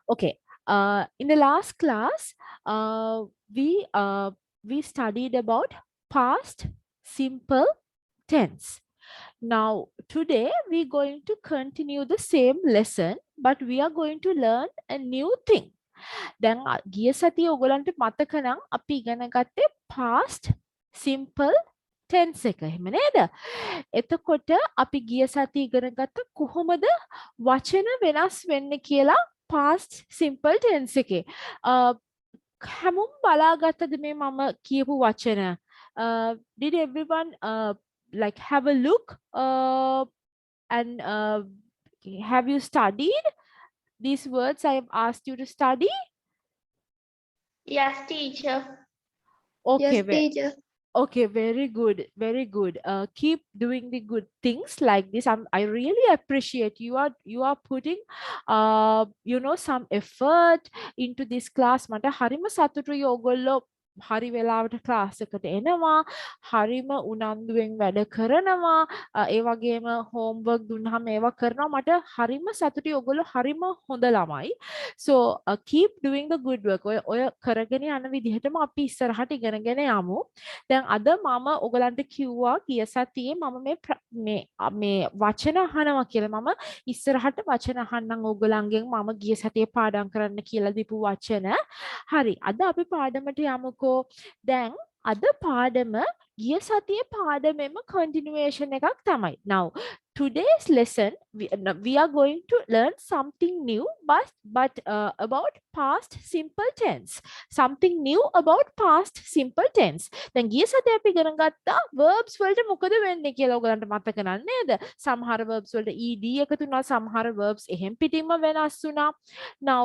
Okay. In the last class, uh, we uh, we studied about past simple tense. Now, today we're going to continue the same lesson, but we are going to learn a new thing. දැන් ගිය සතියේ ඔයගලන්ට මතක නම් අපි ඉගෙන ගත්තේ past simple tense එක. එහෙම නේද? එතකොට අපි ගිය සතියේ ඉගෙන ගත්ත කොහොමද වචන වෙනස් වෙන්නේ කියලා past simple tense එකේ. හැමෝම බලාගත්තද මේ මම කියපු වචන? Did everyone like have a look and have you studied these words I have asked you to study? Yes, teacher. Okay, Yes, teacher. okay, very good, very good. Keep doing the good things like this. I really appreciate you are putting some effort into this class. මට හරිම සතුටුයි ඔයගොල්ලෝ හරි වෙලාවට class එකට එනවා හරිම උනන්දුවෙන් වැඩ කරනවා ඒ වගේම homework දුන්නාම ඒවා කරනවා මට හරිම සතුටුයි ඔයගොල්ලෝ හරිම හොඳ ළමයි so keep doing the good work ඔය කරගෙන යන විදිහටම අපි ඉස්සරහට ඉගෙනගෙන යමු දැන් අද මම ඔයගලන්ට කිව්වා ගිය සතියේ මම මේ වචන අහනවා කියලා මම ඉස්සරහට වචන අහන්නම් ඔයගලන්ගෙන් මම ගිය සතියේ පාඩම් කරන්න කියලා දීපු වචන හරි අද අපි පාඩමට යමුකෝ දැන් අද පාඩම ගිය සතියේ පාඩමෙම continuation එකක් තමයි. Now today's lesson we are going to learn something new but about past simple tense. Something new about past simple tense. දැන් ගිය සතියේ අපි ඉගෙන ගත්තා verbs වලට මොකද වෙන්නේ කියලා ඔයගලන්ට මතක නේද? සමහර verbs වලට ed එකතු වෙනවා සමහර verbs එහෙම් පිටින්ම වෙනස් වුණා. Now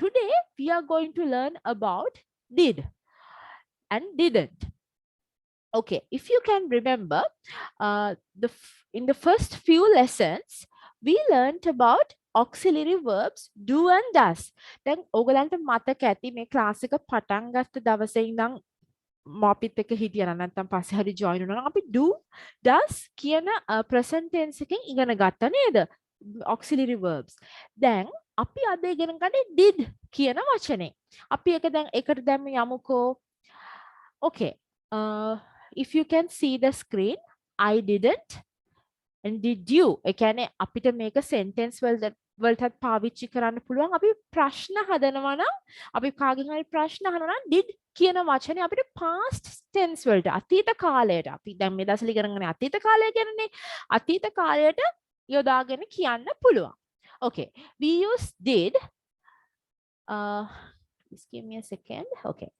today we are going to learn about did and didn't. Okay, if you can remember, in the first few lessons, we learned about auxiliary verbs do and does. Then ඔයගලන්ට මතක ඇති මේ class එක පටන් ගත්ත දවසේ ඉඳන් මාපිත් එක හිටියනම් නැත්නම් පස්සේ හරි join වුණා නම් අපි do does කියන present tense එකෙන් ඉගෙන ගත්තා නේද? auxiliary verbs. දැන් අපි අද ඉගෙන ගන්නේ did කියන වචනේ. අපි ඒක දැන් එකට දැම්ම යමුකෝ. Okay. If you can see the screen, I didn't and did you? ඒ කියන්නේ අපිට මේක sentence වලටත් පාවිච්චි කරන්න පුළුවන්. අපි ප්‍රශ්න හදනවා නම් අපි කාගෙන් හරි ප්‍රශ්න අහනවා නම් did කියන වචනේ අපිට past tense වලට අතීත කාලයට අපි දැන් මේ දවස්වල ඉගෙන ගන්න අතීත කාලය කියන්නේ අතීත කාලයට යොදාගෙන කියන්න පුළුවන්. Okay, we use did. Please give me a second. Okay.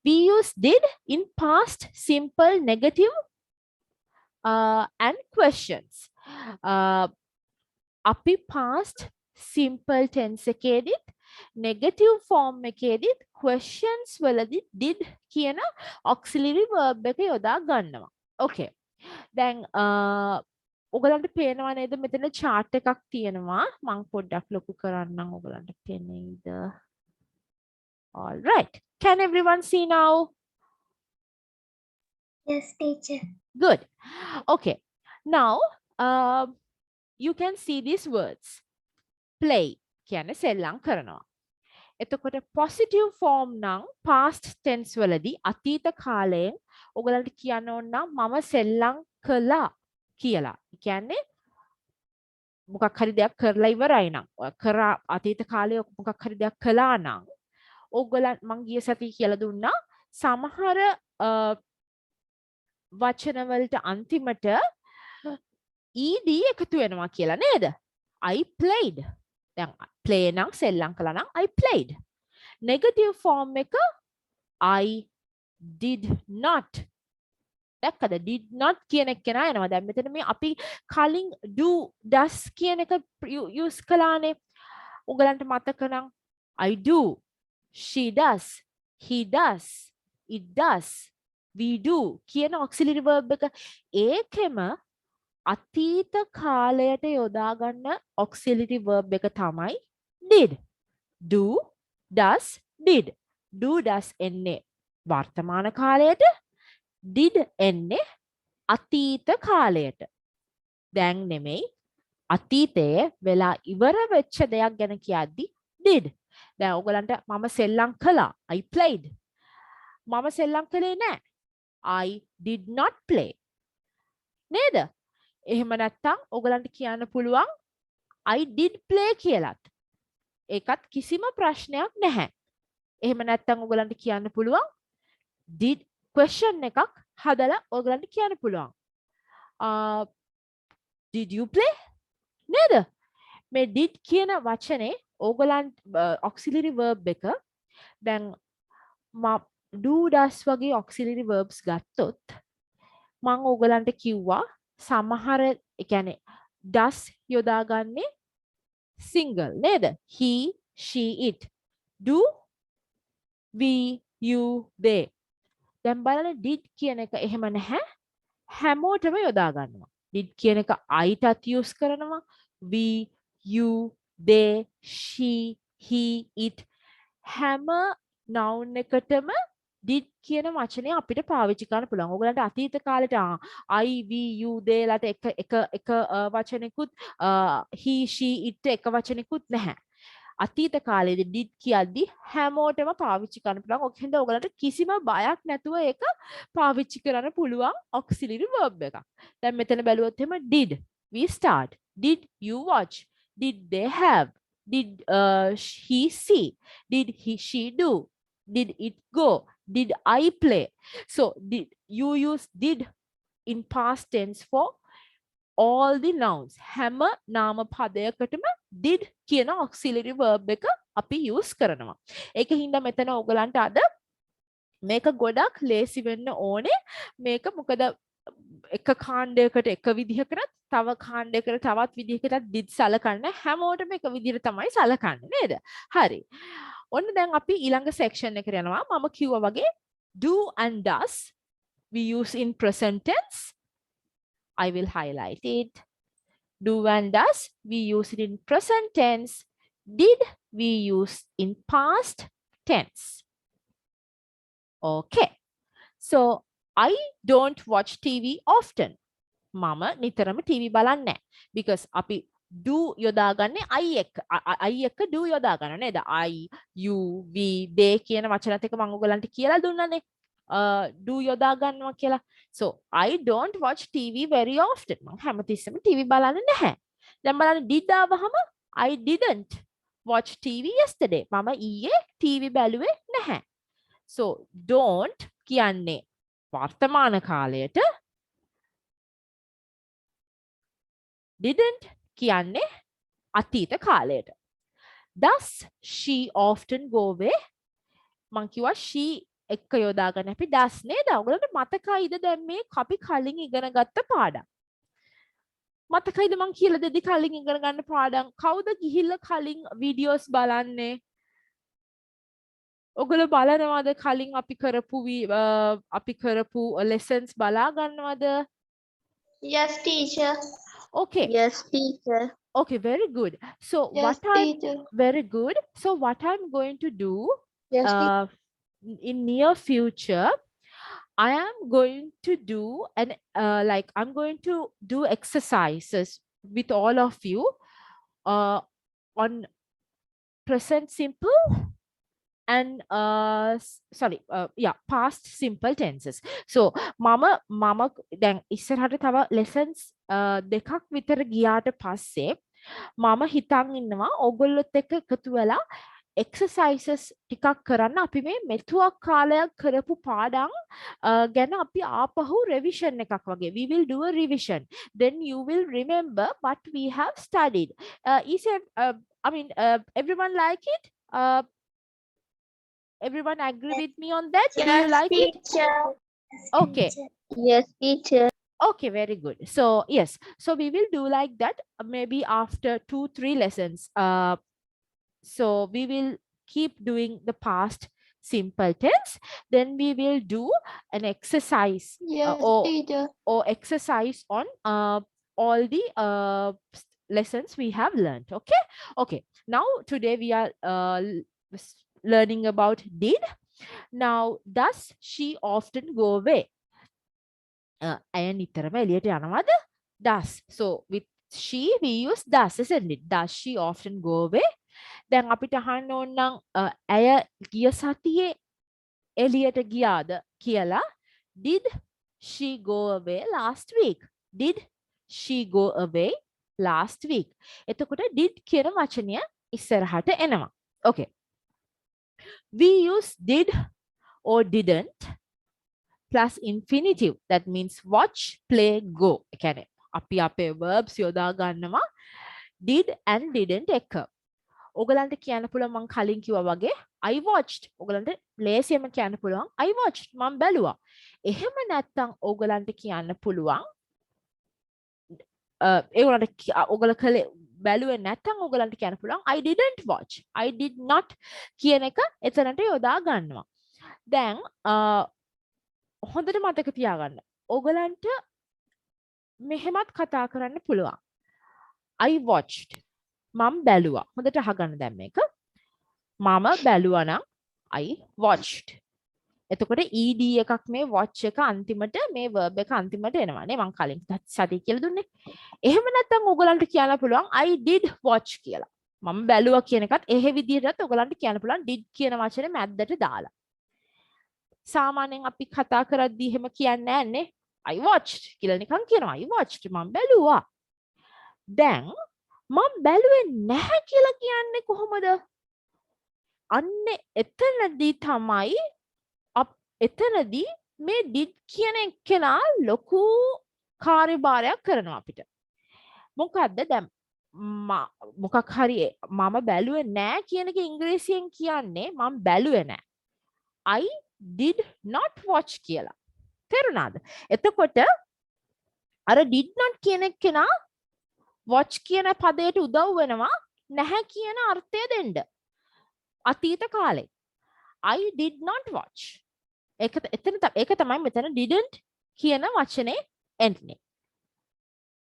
We use did in past simple negative and questions. Api past simple tense එකේදීත් negative form එකේදීත් questions වලදී did කියන auxiliary verb එක යොදා ගන්නවා. Okay. දැන් ඔයගලන්ට පේනවා නේද මෙතන chart එකක් තියෙනවා. මම පොඩ්ඩක් ලොකු කරන්නම් ඔයගලන්ට පේනේද? All right. Can everyone see now? Yes, teacher. Good. Okay. Now, you can see these words. Play. කියන්නේ සෙල්ලම් කරනවා. එතකොට positive form නම් past tense වලදී අතීත කාලයෙන් ඔයගලන්ට කියන්න ඕන නම් මම සෙල්ලම් කළා කියලා. කියන්නේ මොකක් හරි දෙයක් කරලා ඉවරයි නම් කරා අතීත කාලේ මොකක් හරි දෙයක් කළා නම් ඔයගලන් මං ගිය සතියේ කියලා දුන්නා සමහර වචන වලට අන්තිමට ed එකතු වෙනවා කියලා නේද? I played. දැන් play නම් සෙල්ලම් කළා නම් I played. Negative form එක I did not. දැක්කද? did not කියන එක කෙනා එනවා. දැන් මෙතන මේ අපි කලින් do does කියන එක use කළානේ. ඔයගලන්ට මතක නම් I do. She does, he does, it does, we do කියන auxiliary verb එක ඒකෙම අතීත කාලයට යොදා ගන්න auxiliary verb එක තමයි did. Do, does, did. Do, does එන්නේ වර්තමාන කාලයට. Did එන්නේ අතීත කාලයට. දැන් නෙමෙයි අතීතයේ වෙලා ඉවර වෙච්ච දෙයක් ගැන කියද්දි did. දැන් ඔයගලන්ට මම සෙල්ලම් කළා. I played. මම සෙල්ලම් කළේ නැහැ. I did not play. නේද? එහෙම නැත්නම් ඔයගලන්ට කියන්න පුළුවන් I did play කියලාත්. ඒකත් කිසිම ප්‍රශ්නයක් නැහැ. එහෙම නැත්නම් ඔයගලන්ට කියන්න පුළුවන් did question එකක් හදලා ඔයගලන්ට කියන්න පුළුවන්. Did you play? නේද? මේ did කියන වචනේ ඕගලන්ට auxiliary verb එක දැන් do does වගේ auxiliary verbs ගත්තොත් මම ඕගලන්ට කිව්වා සමහර ඒ කියන්නේ does යොදාගන්නේ single නේද? He, she, it. Do, we, you, they. දැන් බලන්න did කියන එක එහෙම නැහැ. හැමෝටම යොදා ගන්නවා. did කියන එක Iටත් use කරනවා. We, you, they, she, he, it. හැම noun එකටම did කියන වචනය අපිට පාවිච්චි කරන්න පුළුවන්. ඔයගලන්ට අතීත කාලේට I, we, you, they ලාට එක වචනෙකුත් he, she, it එක වචනෙකුත් නැහැ. අතීත කාලේදී did කියද්දි හැමෝටම පාවිච්චි කරන්න පුළුවන්. ඔක හින්දා ඔයගලන්ට කිසිම බයක් නැතුව ඒක පාවිච්චි කරන්න පුළුවන් auxiliary verb එකක්. දැන් මෙතන බැලුවොත් එහෙම did we start, did you watch, did they have, did he see, did she do, did it go, did I play. So did you use did in past tense for all the nouns. හැම නාම පදයකටම did කියන auxiliary verb එක අපි use කරනවා. ඒක හින්දා මෙතන ඔයගලන්ට අද මේක ගොඩක් ලේසි වෙන්න ඕනේ. මේක මොකද එක කාණ්ඩයකට එක විදිහකට තව කාණ්ඩයකට තවත් විදිහකට did සලකන්න හැමෝටම එක විදිහට තමයි සලකන්නේ නේද? හරි. ඔන්න දැන් අපි ඊළඟ section එකට යනවා. මම කිව්වා වගේ do and does we use in present tense. I will highlight it. Do and does we use it in present tense. Did we use in past tense. Okay. So I don't watch TV often. මම නිතරම TV බලන්නේ නැහැ. Because අපි do යොදාගන්නේ I එක්ක do යොදාගන්න නේද? I, you, we, they කියන වචනත් එක මම ඔයගලන්ට කියලා දුන්නානේ. Do යොදා ගන්නවා කියලා. So I don't watch TV very often. මම හැමතිස්සෙම TV බලන්නේ නැහැ. දැන් බලන්න did ආවහම I didn't watch TV yesterday. මම ඊයේ TV බැලුවේ නැහැ. So don't කියන්නේ වර්තමාන කාලයට, didn't කියන්නේ අතීත කාලයට. Does she often go away? මං කිව්වා she එක්ක යොදාගන්න අපි does නේද? ඔයගලන්ට මතකයිද දැන් මේ අපි කලින් ඉගෙන ගත්ත පාඩම්? මතකයිද මං කියලා දෙදි කලින් ඉගෙන ගන්න පාඩම්? කවුද ගිහිල්ලා කලින් වීඩියෝස් බලන්නේ? ඔයගොල්ලෝ බලනවද කලින් අපි කරපු lessons බලා ගන්නවද? Yes, teacher. Okay. Yes, teacher. Okay, very good. So Yes, teacher. very good. So what I'm going to do Yes, in near future, I am going to do I'm going to do exercises with all of you on present simple and past simple tenses. So mama දැන් ඉස්සරහට තව lessons දෙකක් විතර ගියාට පස්සේ මම හිතන් ඉන්නවා ඔයගොල්ලොත් එක්ක එකතු වෙලා exercises ටිකක් කරන්න. අපි මේ මෙතුවක් කාලයක් කරපු පාඩම් ගැන අපි ආපහු revision එකක් වගේ. We will do a revision. Then you will remember what we have studied. Everyone like it? Everyone agree with me on that? Do you like it? Okay. Yes, teacher. Okay, very good. So yes, so we will do like that maybe after 2-3 lessons. So we will keep doing the past simple tense. Then we will do an exercise Yes, teacher. or exercise on all the lessons we have learned. Okay. Okay. Now today we are learning about did. Now does she often go away? අය නිතරම එළියට යනවද? Does. So with she we use does, isn't it? Does she often go away? දැන් අපිට අහන්න ඕන නම් ඇය ගිය සතියේ එළියට ගියාද කියලා. Did she go away last week? Did she go away last week? එතකොට did කියන වචනය ඉස්සරහට එනවා. Okay. We use did or didn't plus infinitive. That means watch, play, go. ඒ කියන්නේ අපි අපේ verbs යොදා ගන්නවා did and didn't එක. ඔයගලන්ට කියන්න පුළුවන් මම කලින් කිව්වා වගේ I watched. ඔයගලන්ට ලේසියෙන්ම කියන්න පුළුවන් I watched. මම බැලුවා. එහෙම නැත්නම් ඔයගලන්ට කියන්න පුළුවන් ඔයගලන්ට කලේ බැලුවේ නැත්නම් ඔයගලන්ට කියන්න පුළුවන් I didn't watch. I did not කියන එක එතනට යොදා ගන්නවා. දැන් හොඳට මතක තියාගන්න. ඔයගලන්ට මෙහෙමත් කතා කරන්න පුළුවන්. I watched. මම බැලුවා. හොඳට අහගන්න දැන් මේක. මම බැලුවා නම් I watched. එතකොට ed එකක් මේ watch එක අන්තිමට මේ verb එක අන්තිමට එනවානේ. මම කලින් සතිය කියලා දුන්නේ. එහෙම නැත්නම් ඔයගලන්ට කියන්න පුළුවන් I did watch කියලා. මම බැලුවා කියන එකත් එහෙ විදිහටත් ඔයගලන්ට කියන්න පුළුවන් did කියන වචනේ මැද්දට දාලා. සාමාන්‍යයෙන් අපි කතා කරද්දී එහෙම කියන්නේ නැන්නේ I watched කියලා නිකන් කියනවා. I watched මම බැලුවා. දැන් මම බැලුවේ නැහැ කියලා කියන්නේ කොහොමද? අන්න එතනදී තමයි එතනදී මේ did කියන එකනා ලොකු කාර්යභාරයක් කරනවා අපිට. මොකද්ද දැන් මොකක් හරි මම බැලුවේ නැහැ කියන එක ඉංග්‍රීසියෙන් කියන්නේ මම බැලුවේ නැහැ. I did not watch කියලා. තේරුණාද? එතකොට අර did not කියන එකනා watch කියන පදයට උදව් වෙනවා නැහැ කියන අර්ථය දෙන්න. අතීත කාලේ I did not watch. ඒක තමයි මෙතන didn't කියන වචනේ එන්නේ.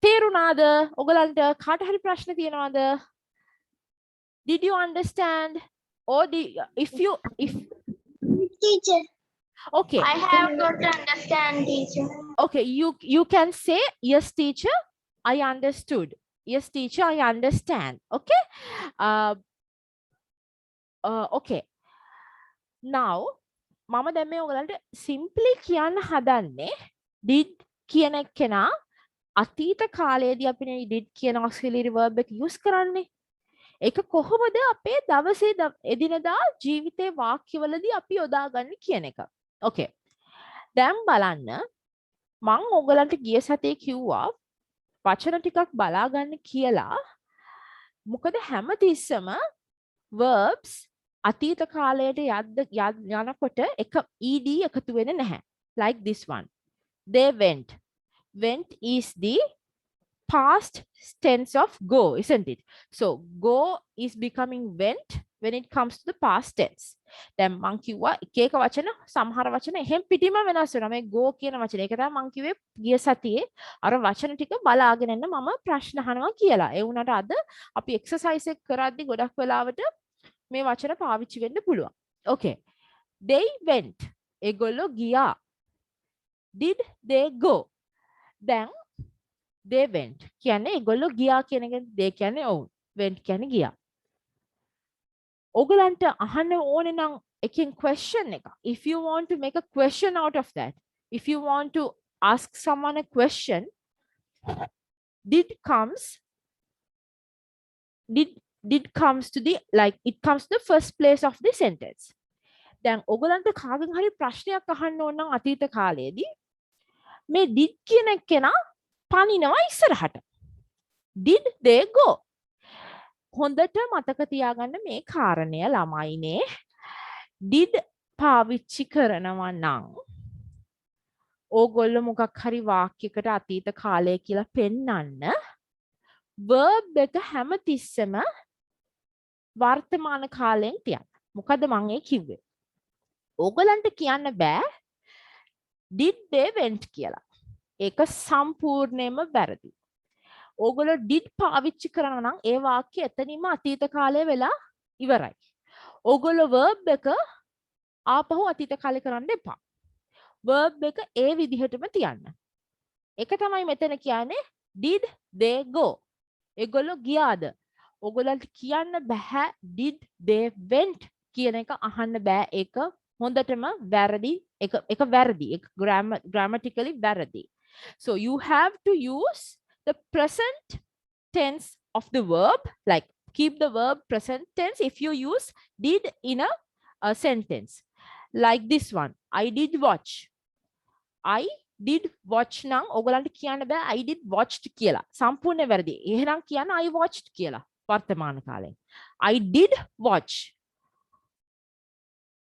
තේරුණාද? ඔයගලන්ට කාට හරි ප්‍රශ්න තියෙනවද? Did you understand? Or if Teacher. okay. I have got to understand, teacher. Okay, you can say yes teacher, I understood. Yes teacher, I understand. Okay? Okay. Now මම දැන් මේ ඔයගලන්ට simply කියන්න හදන්නේ did කියන එකනා අතීත කාලයේදී අපි මේ did කියන auxiliary verb එක use කරන්නේ. ඒක කොහොමද අපේ දවසේ එදිනදා ජීවිතේ වාක්‍යවලදී අපි යොදාගන්නේ කියන එක. Okay. දැන් බලන්න මම ඔයගලන්ට ගිය සතියේ කිව්වා වචන ටිකක් බලා ගන්න කියලා. මොකද හැමතිස්සම verbs අතීත කාලයට යනකොට එක ed එකතු වෙන්නේ නැහැ. Like this one. They went. Went is the past tense of go, isn't it? So go is becoming went when it comes to the past tense. දැන් මං කිව්වා එක වචන සමහර වචන එහෙම් පිටිම වෙනස් වෙනවා. මේ go කියන වචනේ. ඒක තමයි මං කිව්වේ ගිය සතියේ අර වචන ටික බලාගෙන ඉන්න මම ප්‍රශ්න අහනවා කියලා. ඒ වුණාට අද අපි එක්සර්සයිස් එක කරද්දි ගොඩක් වෙලාවට මේ වචන පාවිච්චි වෙන්න පුළුවන්. Okay. They went. ඒගොල්ලෝ ගියා. Did they go? දැන් they went. කියන්නේ ඒගොල්ලෝ ගියා කියන එක they කියන්නේ ඔවුන්. went කියන්නේ ගියා. ඔයගලන්ට අහන්න ඕනේ නම් එකෙන් question එක. If you want to make a question out of that. If you want to ask someone a question, did comes to the it comes to the first place of the sentence. දැන් ඔයගලන්ට කාගෙන් හරි ප්‍රශ්නයක් අහන්න ඕන නම් අතීත කාලයේදී මේ did කියන එකේනා පනිනවා ඉස්සරහට. Did they go? හොඳට මතක තියාගන්න මේ කාරණය ළමයිනේ. did පාවිච්චි කරනවා නම් ඕගොල්ලෝ මොකක් හරි වාක්‍යයකට අතීත කාලය කියලා පෙන්නන්න verb එක හැමතිස්සෙම වර්තමාන කාලයෙන් තියන්න. මොකද මම ඒ කිව්වේ? ඕගලන්ට කියන්න බෑ did they went කියලා. ඒක සම්පූර්ණයෙන්ම වැරදි. ඕගොල්ලෝ did පාවිච්චි කරනවා නම් ඒ වාක්‍ය එතනින්ම අතීත කාලය වෙලා ඉවරයි. ඕගොල්ලෝ verb එක ආපහු අතීත කාලේ කරන්න එපා. verb එක ඒ විදිහටම තියන්න. ඒක තමයි මෙතන කියන්නේ did they go? ඒගොල්ලෝ ගියාද? ඔගොල්ලන්ට කියන්න බෑ did they went කියන එක අහන්න බෑ ඒක හොඳටම වැරදි එක වැරදි එක grammatically වැරදි. So you have to use the present tense of the verb, like keep the verb present tense if you use did in a sentence. Like this one, I did watch. I did watch නම් ඔයගලන්ට කියන්න බෑ I did watched කියලා. සම්පූර්ණ වැරදි. එහෙනම් කියන්න I watched කියලා වර්තමාන කාලේ. I did watch.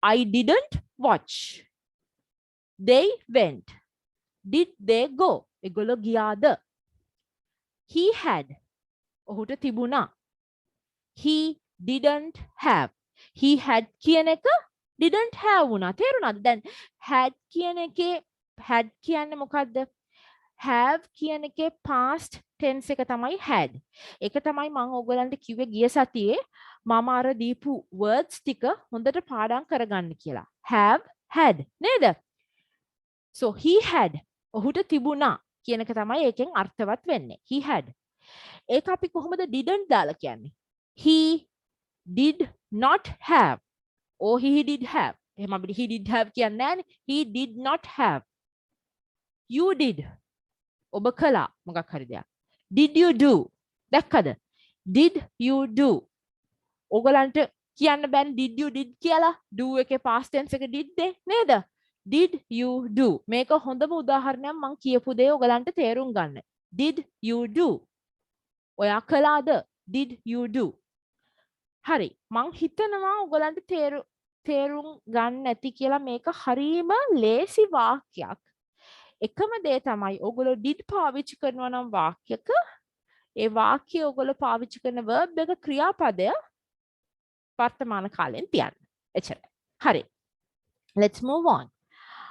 I didn't watch. They went. Did they go? ඒගොල්ලෝ ගියාද? He had. ඔහුට තිබුණා. He didn't have. He had කියන එක didn't have වුණා. තේරුණාද? දැන් had කියන එකේ had කියන්නේ මොකද්ද? have කියන එකේ past tense එක තමයි had. ඒක තමයි මම ඔයගලන්ට කිව්වේ ගිය සතියේ මම අර දීපු words ටික හොඳට පාඩම් කරගන්න කියලා. have had නේද? So he had ඔහුට තිබුණා කියන එක තමයි ඒකෙන් අර්ථවත් වෙන්නේ. He had. ඒක අපි කොහොමද didn't දාලා කියන්නේ? He did not have. Or he did have. එහෙනම් අපිට he did have කියන්නේ නැහැනේ. He did not have. You did. ඔබ කළා මොකක් හරි දෙයක්. Did you do? දැක්කද? Did you do? ඔයගලන්ට කියන්න බෑනේ did you did කියලා. do එකේ past tense එක did ද නේද? Did you do? මේක හොඳම උදාහරණයක් මම කියපු දේ ඔයගලන්ට තේරුම් ගන්න. Did you do? ඔයා කළාද? Did you do? හරි. මං හිතනවා ඔයගලන්ට තේරුම් ගන්න ඇති කියලා මේක හරීම ලේසි වාක්‍යයක්. එකම දේ තමයි ඔයගොල්ලෝ did පාවිච්චි කරනවා නම් වාක්‍යක ඒ වාක්‍යය ඔයගොල්ලෝ පාවිච්චි කරන verb එක ක්‍රියාපදය වර්තමාන කාලෙන් තියන්න. එච්චරයි. හරි. Let's move on.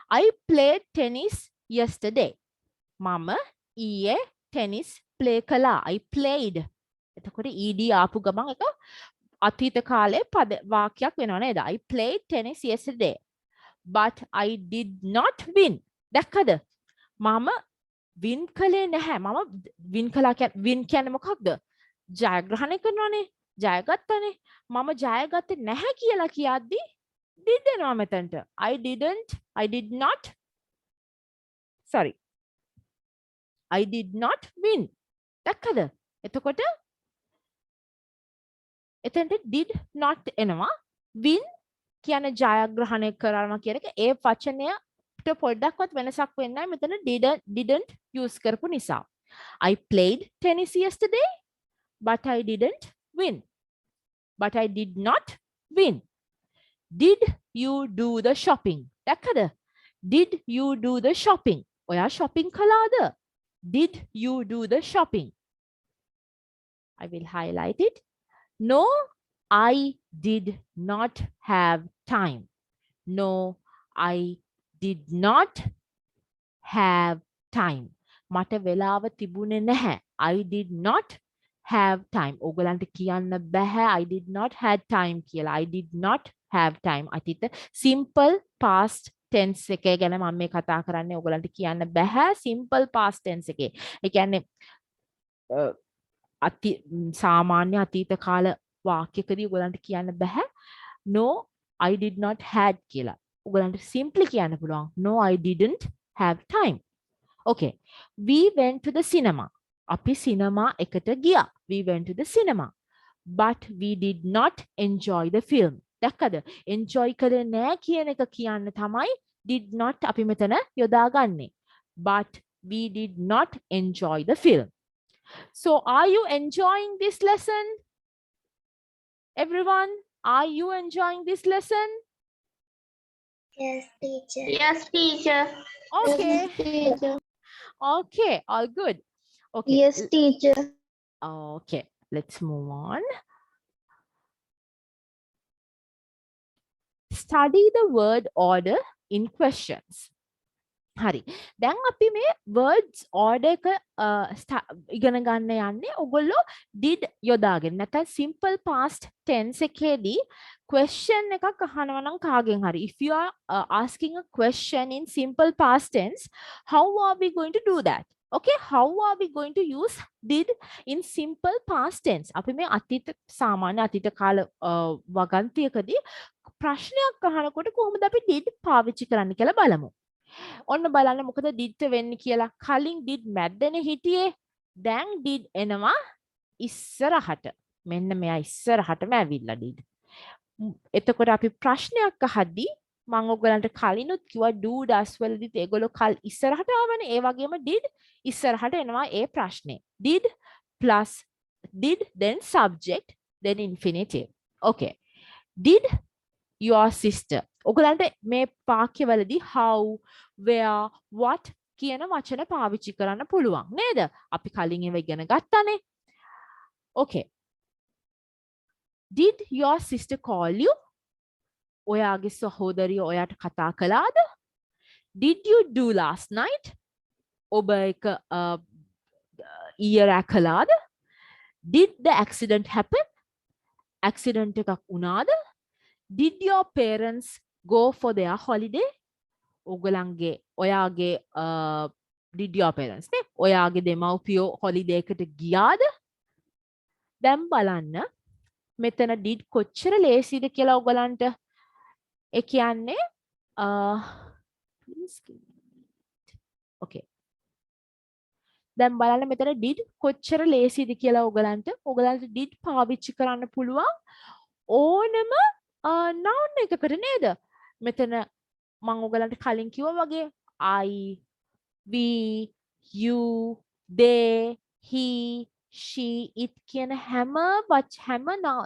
I played tennis yesterday. මම ඊයේ tennis play කළා. I played. එතකොට ed ආපු ගමන් එක අතීත කාලේ පද වාක්‍යයක් වෙනවා නේද? I played tennis yesterday. But I did not win. දැක්කද? මම win කළේ නැහැ. මම win කළා කියන්නේ win කියන්නේ මොකක්ද? ජයග්‍රහණය කරනවානේ. ජයගත්තනේ. මම ජයගත්තේ නැහැ කියලා කියද්දි did එනවා මෙතනට. I did not win. දැක්කද? එතකොට එතනට did not එනවා. win කියන්නේ ජයග්‍රහණය කරනවා කියන එක ඒ වචනයට පොඩ්ඩක්වත් වෙනසක් වෙන්නේ නැහැ මෙතන didn't use කරපු නිසා. I played tennis yesterday but I didn't win. But I did not win. Did you do the shopping? දැක්කද? Did you do the shopping? ඔයා shopping කළාද? Did you do the shopping? I will highlight it. No, I did not have time. No, I did not have time. මට වෙලාව තිබුණේ නැහැ. I did not have time. ඔයගලන්ට කියන්න බෑ I did not had time කියලා. I did not have time. අතීත simple past tense එකේ ගැන මම මේ කතා කරන්නේ. ඔයගලන්ට කියන්න බෑ simple past tense එකේ. ඒ කියන්නේ සාමාන්‍ය අතීත කාල වාක්‍යකදී ඔයගලන්ට කියන්න බෑ no I did not had කියලා. ඔයගලන්ට simply කියන්න පුළුවන් no I didn't have time. Okay. We went to the cinema. අපි සිනමා එකට ගියා. We went to the cinema. But we did not enjoy the film. දැක්කද? enjoy කරේ නෑ කියන එක කියන්න තමයි did not අපි මෙතන යොදාගන්නේ. But we did not enjoy the film. So are you enjoying this lesson? Everyone, are you enjoying this lesson? Yes, teacher. Yes, teacher. Okay. Yes, teacher. Okay, all good. Okay. Yes, teacher. Okay, let's move on. Study the word order in questions. හරි. දැන් අපි මේ words order එක ඉගෙන ගන්න යන්නේ ඔයගොල්ලෝ did යොදාගෙන. නැත්නම් simple past tense එකේදී question එකක් අහනවා නම් කාගෙන් හරි. If you are asking a question in simple past tense, how are we going to do that? Okay, how are we going to use did in simple past tense? අපි මේ අතීත සාමාන්‍ය අතීත කාල වගන්තියකදී ප්‍රශ්නයක් අහනකොට කොහොමද අපි did පාවිච්චි කරන්න කියලා බලමු. ඔන්න බලන්න මොකද did වෙන්නේ කියලා. කලින් did මැද්දනේ හිටියේ. දැන් did එනවා ඉස්සරහට. මෙන්න මෙයා ඉස්සරහටම ඇවිල්ලා did. එතකොට අපි ප්‍රශ්නයක් අහද්දී මම ඔයගලන්ට කලිනුත් කිව්වා do does වලදීත් ඒගොල්ලෝ කල් ඉස්සරහට ආවනේ. ඒ වගේම did ඉස්සරහට එනවා ඒ ප්‍රශ්නේ. did plus did then subject then infinitive. Okay. Did your sister. ඔයගලන්ට මේ වාක්‍යවලදී how, where, what කියන වචන පාවිච්චි කරන්න පුළුවන් නේද? අපි කලින් ඒවා ඉගෙන ගත්තානේ. Okay. Did your sister call you? ඔයාගේ සහෝදරිය ඔයාට කතා කළාද? Did you do last night? ඔබ එක ඊයේ රෑ කළාද? Did the accident happen? accident එකක් වුණාද? Did your parents go for their holiday? ඔයගලන්ගේ ඔයාගේ did your parents නේ ඔයාගේ දෙමව්පියෝ holiday එකට ගියාද? දැන් බලන්න මෙතන did කොච්චර ලේසිද කියලා ඔයගලන්ට. ඒ කියන්නේ okay. දැන් බලන්න මෙතන did කොච්චර ලේසිද කියලා ඔයගලන්ට did පාවිච්චි කරන්න පුළුවන් ඕනම noun එකකට නේද? මෙතන මම ඔයගලන්ට කලින් කිව්වා වගේ I, we, you, they, he, she, it කියන හැම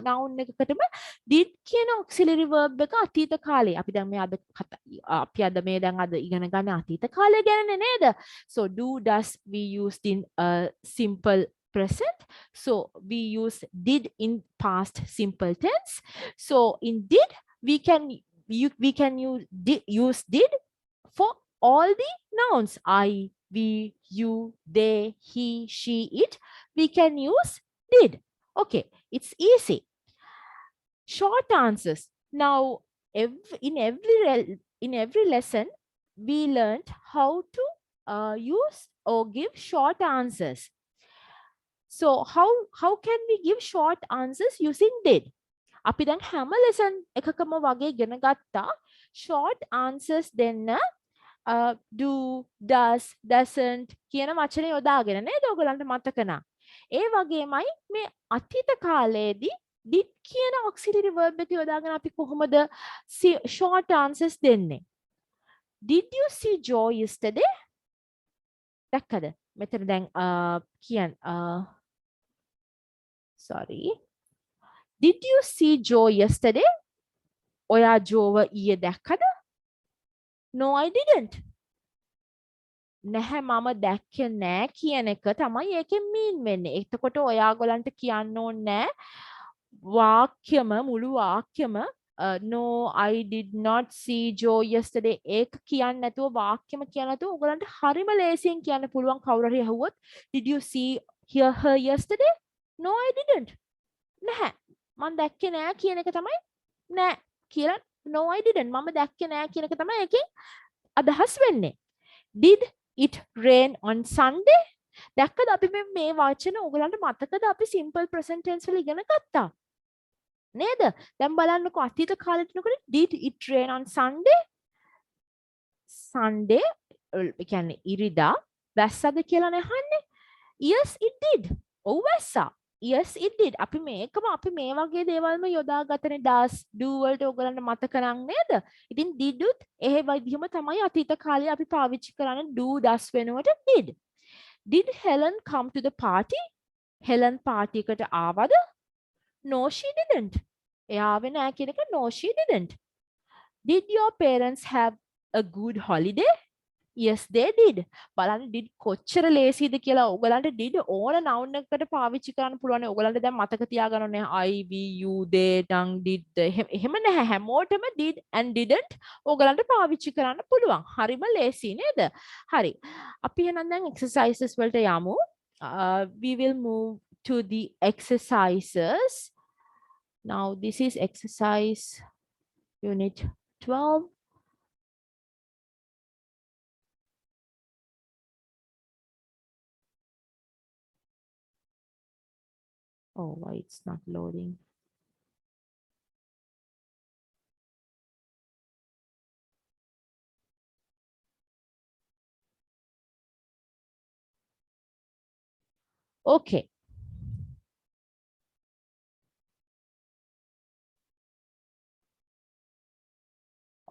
noun එකකටම did කියන auxiliary verb එක අතීත කාලේ. අපි දැන් මේ අද ඉගෙන ගන්න අතීත කාලය ගැනනේ නේද? So do does we used in simple present. So we use did in past simple tense. So in did we can use did for all the nouns. I, we, you, they, he, she, it. We can use did. Okay, it's easy. Short answers. Now, in every lesson, we learned how to use or give short answers. So how can we give short answers using did? අපි දැන් හැම lesson එකකම වගේ ඉගෙන ගත්තා short answers දෙන්න do, does, doesn't කියන වචන යොදාගෙන නේද ඔයගලන්ට මතක නා. ඒ වගේමයි මේ අතීත කාලයේදී did කියන auxiliary verb එක යොදාගෙන අපි කොහොමද short answers දෙන්නේ? Did you see Joe yesterday? දැක්කද? මෙතන දැන් sorry. Did you see Joe yesterday? ඔයා ජෝව ඊයේ දැක්කද? No, I didn't. නැහැ මම දැක්කේ නෑ කියන එක තමයි ඒකෙන් mean වෙන්නේ. එතකොට ඔයාගොල්ලන්ට කියන්න ඕනේ වාක්‍යම මුළු වාක්‍යම no, I did not see Joe yesterday ඒක කියන්න නැතුව වාක්‍යම කියන්න නැතුව ඔයගලන්ට හරිම ලේසියෙන් කියන්න පුළුවන් කවුරු හරි අහුවොත් did you see her yesterday? No, I didn't. නැහැ මම දැක්කේ නෑ කියන එක තමයි නෑ කියලා no, I didn't. මම දැක්කේ නෑ කියන එක තමයි ඒකෙන් අදහස් වෙන්නේ. Did it rain on Sunday? දැක්කද අපි මේ වචන ඔයගලන්ට මතකද අපි simple present tense වල ඉගෙන ගත්තා නේද? දැන් බලන්නකො අතීත කාලෙට නකොට did it rain on Sunday? Sunday ඒ කියන්නේ ඉරිදා වැස්සද කියලානේ අහන්නේ. Yes, it did. ඔව් වැස්සා. Yes, it did. අපි මේ වගේ දේවල්ම යොදාගත්තනේ does, do වලට ඔයගලන්ට මතක නම් නේද? ඉතින් did උත් එහෙ විදිහම තමයි අතීත කාලේ අපි පාවිච්චි කරන්නේ do does වෙනුවට did. Did Helen come to the party? Helen party එකට ආවද? No, she didn't. එයා ආවේ නෑ කියන එක no, she didn't. Did your parents have a good holiday? Yes, they did. බලන්න did කොච්චර ලේසිද කියලා ඔයගලන්ට did ඕන noun එකකට පාවිච්චි කරන්න පුළුවන්. ඔයගලන්ට දැන් මතක තියාගන්න ඕනේ I, we, you, they, dang, did. එහෙම නැහැ. හැමෝටම did and didn't ඔයගලන්ට පාවිච්චි කරන්න පුළුවන්. හරිම ලේසි නේද? හරි. අපි එහෙනම් දැන් exercises වලට යමු. We will move to the exercises. Now this is exercise unit 12. Oh, why it's not loading? Okay.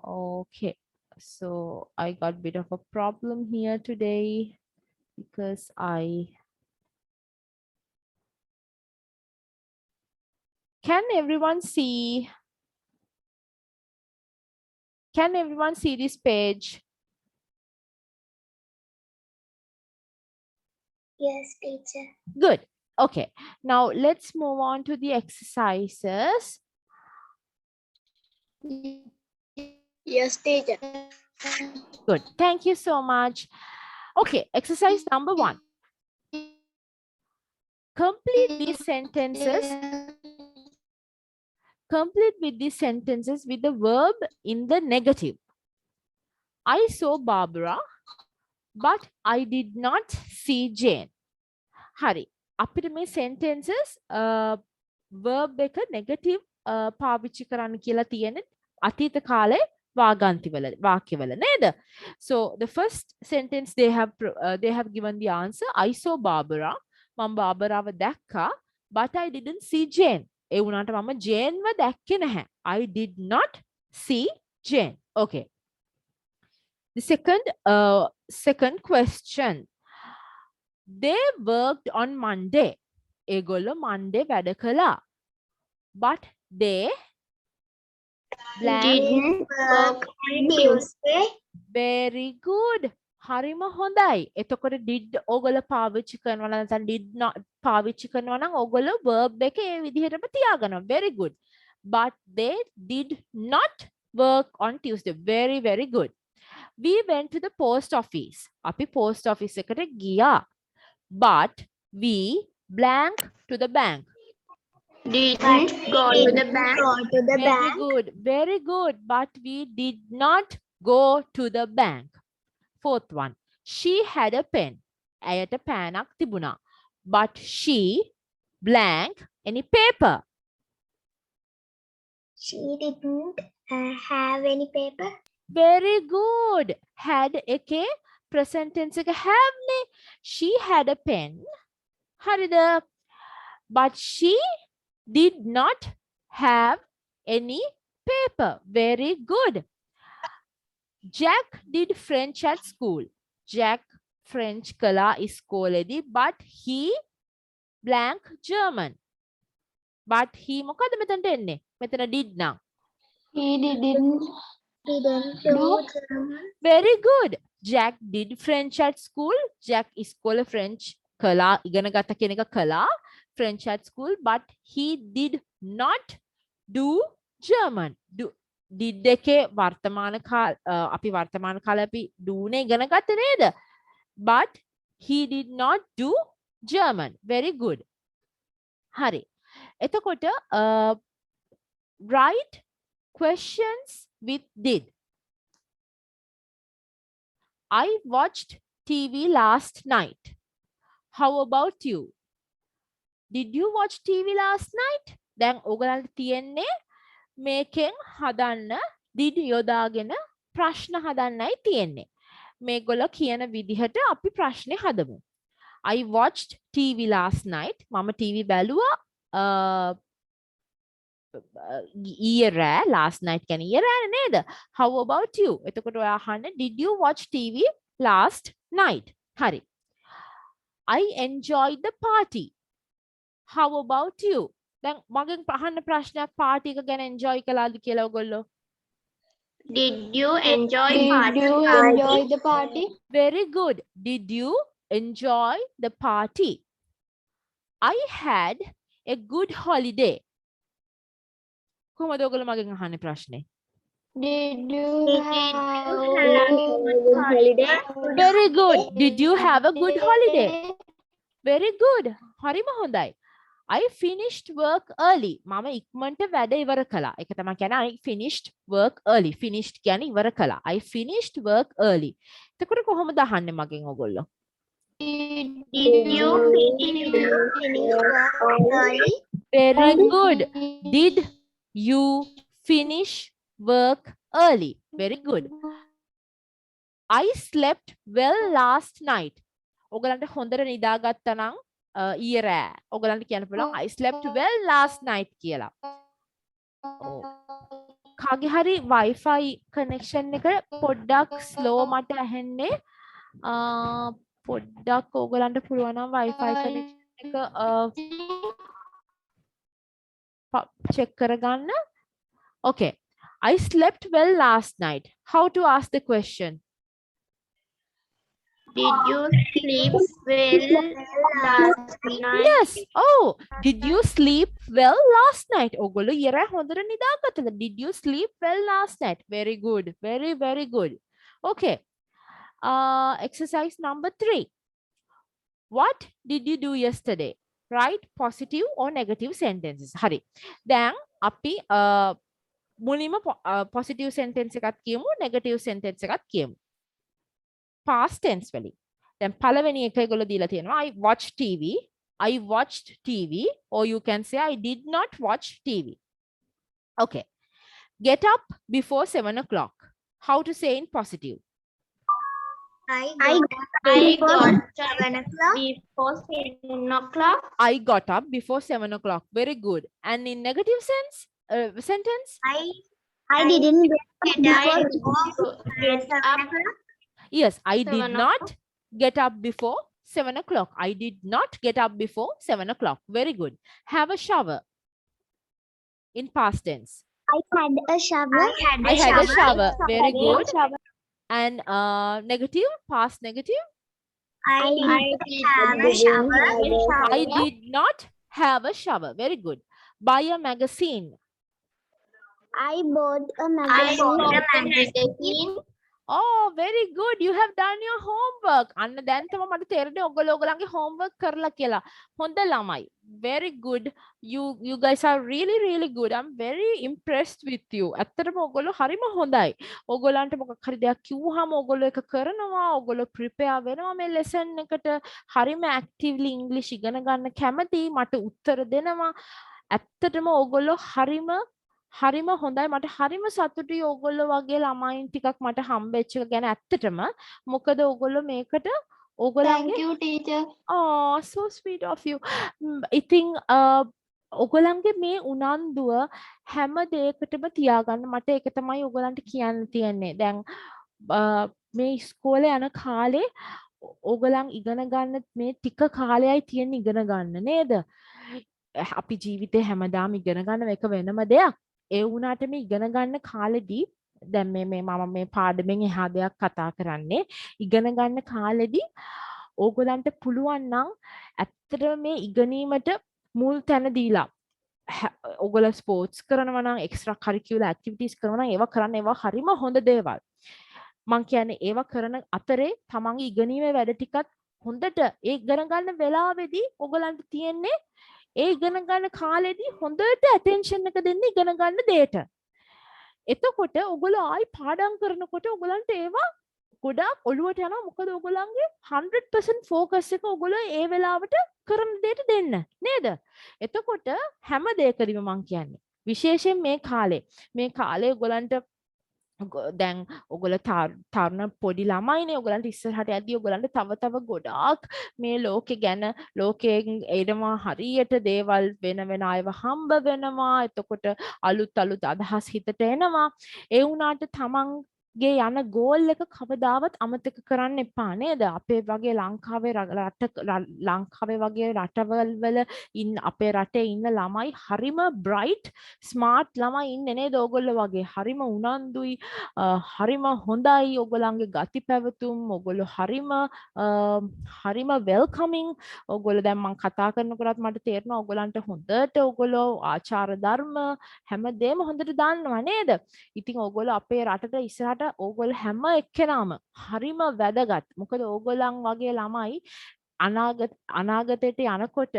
Okay. So I got a bit of a problem here today because can everyone see this page? Yes, teacher. Good. Okay. Now let's move on to the exercises. Yes, teacher. Good. Thank you so much. Okay. Exercise number 1. Complete these sentences. Complete with these sentences with the verb in the negative. I saw Barbara, but I did not see Jane. Hari. අපිට මේ sentences verb එක negative පාවිච්චි කරන්න කියලා තියෙන අතීත කාලේ වාක්‍යවල නේද? So the first sentence they have given the answer. I saw Barbara. මම බාබරාව දැක්කා, but I didn't see Jane. ඒ වුණාට මම ජේන්ව දැක්කේ නැහැ. I did not see Jane. Okay. The second question. They worked on Monday. ඒගොල්ලෝ Monday වැඩ කළා. But they Didn't work on Tuesday. Very good. හරිම හොඳයි. එතකොට did ඕගොල්ලෝ පාවිච්චි කරනවා නම් නැත්නම් did not පාවිච්චි කරනවා නම් ඕගොල්ලෝ verb එක ඒ විදිහටම තියාගන්නවා. Very good. But they did not work on Tuesday. Very, very good. We went to the post office. අපි post office එකට ගියා. But we blank to the bank. Didn't go to the bank. Very good. Very good. But we did not go to the bank. Fourth one. She had a pen. ඇයට පෑනක් තිබුණා. But she blank any paper. She didn't have any paper. Very good. Had එකේ present tense එක have නේ. She had a pen. හරිද? But she did not have any paper. Very good. Jack did French at school. Jack French කළා ඉස්කෝලේදී, but he blank German. But he මොකද මෙතනට එන්නේ? මෙතන did නම්. He didn't do German. Very good. Jack did French at school. Jack ඉස්කෝලේ French කළා, ඉගෙන ගත්ත කියන එක කළා French at school, but he did not do German. Did එකේ වර්තමාන කාල අපි වර්තමාන කාලේ අපි do නේ ඉගෙන ගත්තේ නේද? But he did not do German. Very good. හරි. එතකොට write questions with did. I watched TV last night. How about you? Did you watch TV last night? දැන් ඔයගලන්ට තියෙන්නේ මේකෙන් හදන්න did යොදාගෙන ප්‍රශ්න හදන්නයි තියෙන්නේ. මේගොල්ලෝ කියන විදිහට අපි ප්‍රශ්නේ හදමු. I watched TV last night. මම TV බැලුවා ඊයේ රෑ. Last night කියන්නේ ඊයේ රෑ නේද? How about you? එතකොට ඔයා අහන්නේ did you watch TV last night? හරි. I enjoyed the party. How about you? දැන් මගෙන් අහන්න ප්‍රශ්නයක් party එක ගැන enjoy කළාද කියලා ඔයගොල්ලෝ? Did you enjoy the party? Very good. Did you enjoy the party? I had a good holiday. කොහොමද ඔයගොල්ලෝ මගෙන් අහන්නේ ප්‍රශ්නේ? Did you have a good holiday? Very good. Did you have a good holiday? Very good. හරිම හොඳයි. I finished work early. මම ඉක්මනට වැඩ ඉවර කළා. ඒක තමයි කියන්නේ I finished work early. Finished කියන්නේ ඉවර කළා. I finished work early. එතකොට කොහොමද අහන්නේ මගෙන් ඔයගොල්ලෝ? Did you finish work early? Very good. Did you finish work early? Very good. I slept well last night. ඔයගලන්ට හොඳට නිදාගත්තා නම් ඊයේ රෑ. ඔයගලන්ට කියන්න පුළුවන් I slept well last night කියලා. ඔව්. කාගේ හරි Wi-Fi connection එක පොඩ්ඩක් slow මට ඇහෙන්නේ. පොඩ්ඩක් ඔයගලන්ට පුළුවන් නම් Wi-Fi connection එක check කරගන්න. Okay. I slept well last night. How to ask the question? Did you sleep well last night? Yes. Oh, did you sleep well last night? ඔගොල්ලෝ ඊයේ රෑ හොඳට නිදාගත්තද? Did you sleep well last night? Very good. Very, very good. Okay. Exercise number 3. What did you do yesterday? Write positive or negative sentences. හරි. දැන් අපි මුලින්ම positive sentence එකක් කියමු, negative sentence එකක් කියමු. Past tense වලින්. දැන් පළවෙනි එක ඒගොල්ලෝ දීලා තියෙනවා I watched TV. I watched TV, or you can say I did not watch TV. Okay. Get up before 7 o'clock. How to say in positive? I got 7 o'clock. Before 7 o'clock. I got up before 7 o'clock. Very good. And in negative sense, sentence? I didn't get up. Yes, I did not get up before 7 o'clock. I did not get up before 7 o'clock. Very good. Have a shower. In past tense. I had a shower. I had a shower. Very good. And negative, past negative. I have a shower. I did not have a shower. Very good. Buy a magazine. I bought a magazine. Oh, very good. You have done your homework. අන්න දැන් තමයි මට තේරෙන්නේ ඔයගොල්ලෝ ඔයගලන්ගේ homework කරලා කියලා. හොඳ ළමයි. Very good. You guys are really good. I'm very impressed with you. ඇත්තටම ඔයගොල්ලෝ හරිම හොඳයි. ඔයගොල්ලන්ට මොකක් හරි දෙයක් කිව්වහම ඔයගොල්ලෝ ඒක කරනවා. ඔයගොල්ලෝ prepare වෙනවා මේ lesson එකට. හරිම actively English ඉගෙන ගන්න කැමති. මට උත්තර දෙනවා. ඇත්තටම ඔයගොල්ලෝ හරිම හොඳයි. මට හරිම සතුටුයි ඕගොල්ලෝ වගේ ළමයින් ටිකක් මට හම්බෙච්ච එක ගැන ඇත්තටම. මොකද ඕගොල්ලෝ මේකට ඕගොල්ලන්ගේ Thank you, teacher. Oh, so sweet of you. ඉතින් ඕගොල්ලන්ගේ මේ උනන්දුව හැම දෙයකටම තියාගන්න. මට ඒක තමයි ඕගොල්ලන්ට කියන්න තියෙන්නේ. දැන් මේ ඉස්කෝලේ යන කාලේ ඕගොල්ලන් ඉගෙන ගන්න මේ ටික කාලයයි තියෙන ඉගෙන ගන්න නේද? අපි ජීවිතේ හැමදාම ඉගෙන ගන්න එක වෙනම දෙයක්. ඒ වුණාට මේ ඉගෙන ගන්න කාලෙදී දැන් මේ මම මේ පාඩමෙන් එහා දෙයක් කතා කරන්නේ ඉගෙන ගන්න කාලෙදී ඕගොල්ලන්ට පුළුවන් නම් ඇත්තටම මේ ඉගෙනීමට මුල් තැන දීලා ඕගොල්ලෝ ස්පෝර්ට්ස් කරනවා නම් එක්ස්ට්‍රා කරිකියුලර් ඇක්ටිවිටීස් කරනවා නම් ඒවා කරන්න ඒවා හරිම හොඳ දේවල්. මං කියන්නේ ඒවා කරන අතරේ තමන්ගේ ඉගෙනීමේ වැඩ ටිකත් හොඳට ඒ ඉගෙන ගන්න වෙලාවේදී ඕගොල්ලන්ට තියෙන්නේ ඒ ඉගෙන ගන්න කාලෙදී හොඳට attention එක දෙන්න ඉගෙන ගන්න දෙයට. එතකොට ඔයගොල්ලෝ ආයි පාඩම් කරනකොට ඔයගොල්ලන්ට ඒවා ගොඩාක් ඔළුවට යනවා. මොකද ඔයගොල්ලන්ගේ 100% focus එක ඔයගොල්ලෝ ඒ වෙලාවට කරන දෙයට දෙන්න නේද? එතකොට හැම දෙයකදීම මම කියන්නේ විශේෂයෙන් මේ කාලේ ඔයගොල්ලන්ට දැන් ඔයගොල්ලෝ තරුණ පොඩි ළමයිනේ. ඔයගොල්ලන්ට ඉස්සරහට යද්දී ඔයගොල්ලන්ට තව ගොඩාක් මේ ලෝකේ ගැන ලෝකයෙන් එනවා හරියට දේවල් වෙන අයව හම්බ වෙනවා. එතකොට අලුත් අදහස් හිතට එනවා. ඒ වුණාට තමන්ගේ යන ගෝල් එක කවදාවත් අමතක කරන්න එපා නේද? අපේ වගේ ලංකාවේ වගේ රටවල් වල අපේ රටේ ඉන්න ළමයි හරිම bright smart ළමයි ඉන්නේ නේද? ඔයගොල්ලෝ වගේ හරිම උනන්දුයි හරිම හොඳයි ඔයගොල්ලන්ගේ ගති පැවතුම්. ඔයගොල්ලෝ හරිම welcoming. ඔයගොල්ලෝ දැන් මම කතා කරනකොටත් මට තේරෙනවා ඔයගොල්ලන්ට හොඳට ඔයගොල්ලෝ ආචාර ධර්ම හැමදේම හොඳට දන්නවා නේද? ඉතින් ඔයගොල්ලෝ අපේ රටට ඉස්සරහට ඕගොල්ලෝ හැම එක්කෙනාම හරිම වැදගත්. මොකද ඕගොල්ලන් වගේ ළමයි අනාගතයට යනකොට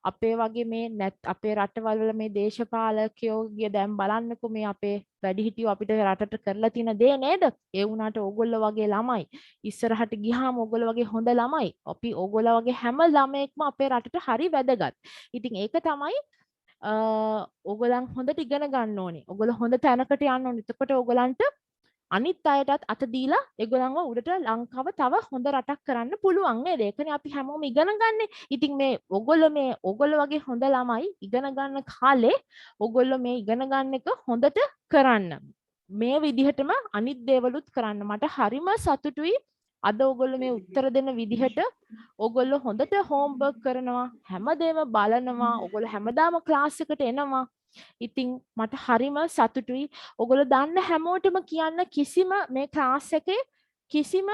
අපේ වගේ මේ අපේ රටවල් වල මේ දේශපාලකයෝගේ දැන් බලන්නකෝ මේ අපේ වැඩිහිටියෝ අපිට රටට කරලා තියෙන දේ නේද? ඒ වුණාට ඕගොල්ලෝ වගේ ළමයි ඉස්සරහට ගියාම ඕගොල්ලෝ වගේ හොඳ ළමයි අපි ඕගොල්ලෝ වගේ හැම ළමයෙක්ම අපේ රටට හරි වැදගත්. ඉතින් ඒක තමයි ඕගොල්ලන් හොඳට ඉගෙන ගන්න ඕනේ. ඕගොල්ලෝ හොඳ තැනකට යන්න ඕනේ. එතකොට ඕගොල්ලන්ට අනිත් අයටත් අත දීලා ඒගොල්ලන්ව උඩට ලංකාව තව හොඳ රටක් කරන්න පුළුවන් නේද? ඒකනේ අපි හැමෝම ඉගෙන ගන්නෙ. ඉතින් මේ ඕගොල්ලෝ වගේ හොඳ ළමයි ඉගෙන ගන්න කාලේ ඕගොල්ලෝ මේ ඉගෙන ගන්න එක හොඳට කරන්න. මේ විදිහටම අනිත් දේවලුත් කරන්න. මට හරිම සතුටුයි අද ඕගොල්ලෝ මේ උත්තර දෙන විදිහට. ඕගොල්ලෝ හොඳට හෝම්වර්ක් කරනවා, හැමදේම බලනවා, ඕගොල්ලෝ හැමදාම ක්ලාස් එකට එනවා. ඉතින් මට හරිම සතුටුයි. ඔයගොල්ලෝ දන්න හැමෝටම කියන්න කිසිම මේ ක්ලාස් එකේ කිසිම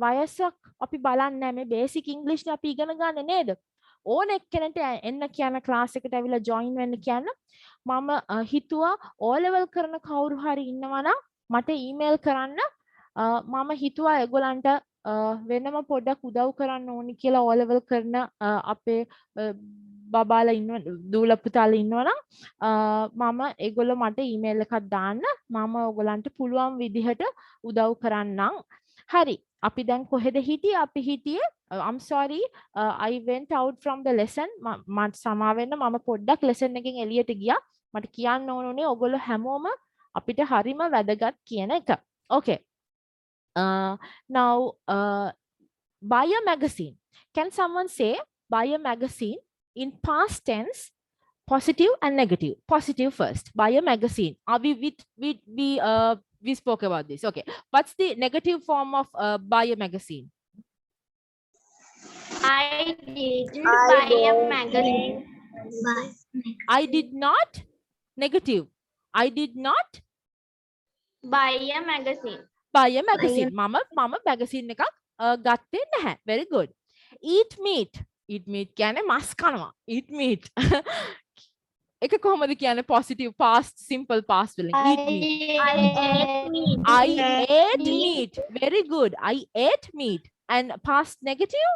වයසක් අපි බලන්නේ නැහැ. මේ බේසික් ඉංග්‍රීසි අපි ඉගෙන ගන්න නේද? ඕන එක්කෙනෙක්ට එන්න කියන ක්ලාස් එකට ඇවිල්ලා ජොයින් වෙන්න කියන්න. මම හිතුවා O level කරන කවුරු හරි ඉන්නවා නම් මට ඊමේල් කරන්න. මම හිතුවා ඒගොල්ලන්ට වෙනම පොඩ්ඩක් උදව් කරන්න ඕනි කියලා O level කරන අපේ බබාලා ඉන්න දූල පුතාලා ඉන්නවනම් මම ඒගොල්ලෝ මට ඊමේල් එකක් දාන්න මම ඕගොල්ලන්ට පුළුවන් විදිහට උදව් කරන්නම්. හරි. අපි දැන් කොහෙද හිටියේ? අපි හිටියේ I'm sorry I went out from the lesson. මට සමා වෙන්න මම පොඩ්ඩක් lesson එකෙන් එළියට ගියා. මට කියන්න ඕනේ ඕගොල්ලෝ හැමෝම අපිට හරිම වැදගත් කියන එක. Okay. Now buy a magazine. Can someone say buy a magazine in past tense, positive and negative? Positive first. Buy a magazine. We spoke about this. Okay. What's the negative form of buy a magazine? I didn't buy a magazine. I did not. Negative. I did not Buy a magazine. buy a magazine. Mama magazine එකක් ගත්තේ නැහැ. Very good. Eat meat. Eat meat කියන්නේ මස් කනවා. Eat meat. එක කොහොමද කියන්නේ positive past simple past වලින්? Eat meat. I ate meat. I ate meat. Very good. I ate meat. And past negative?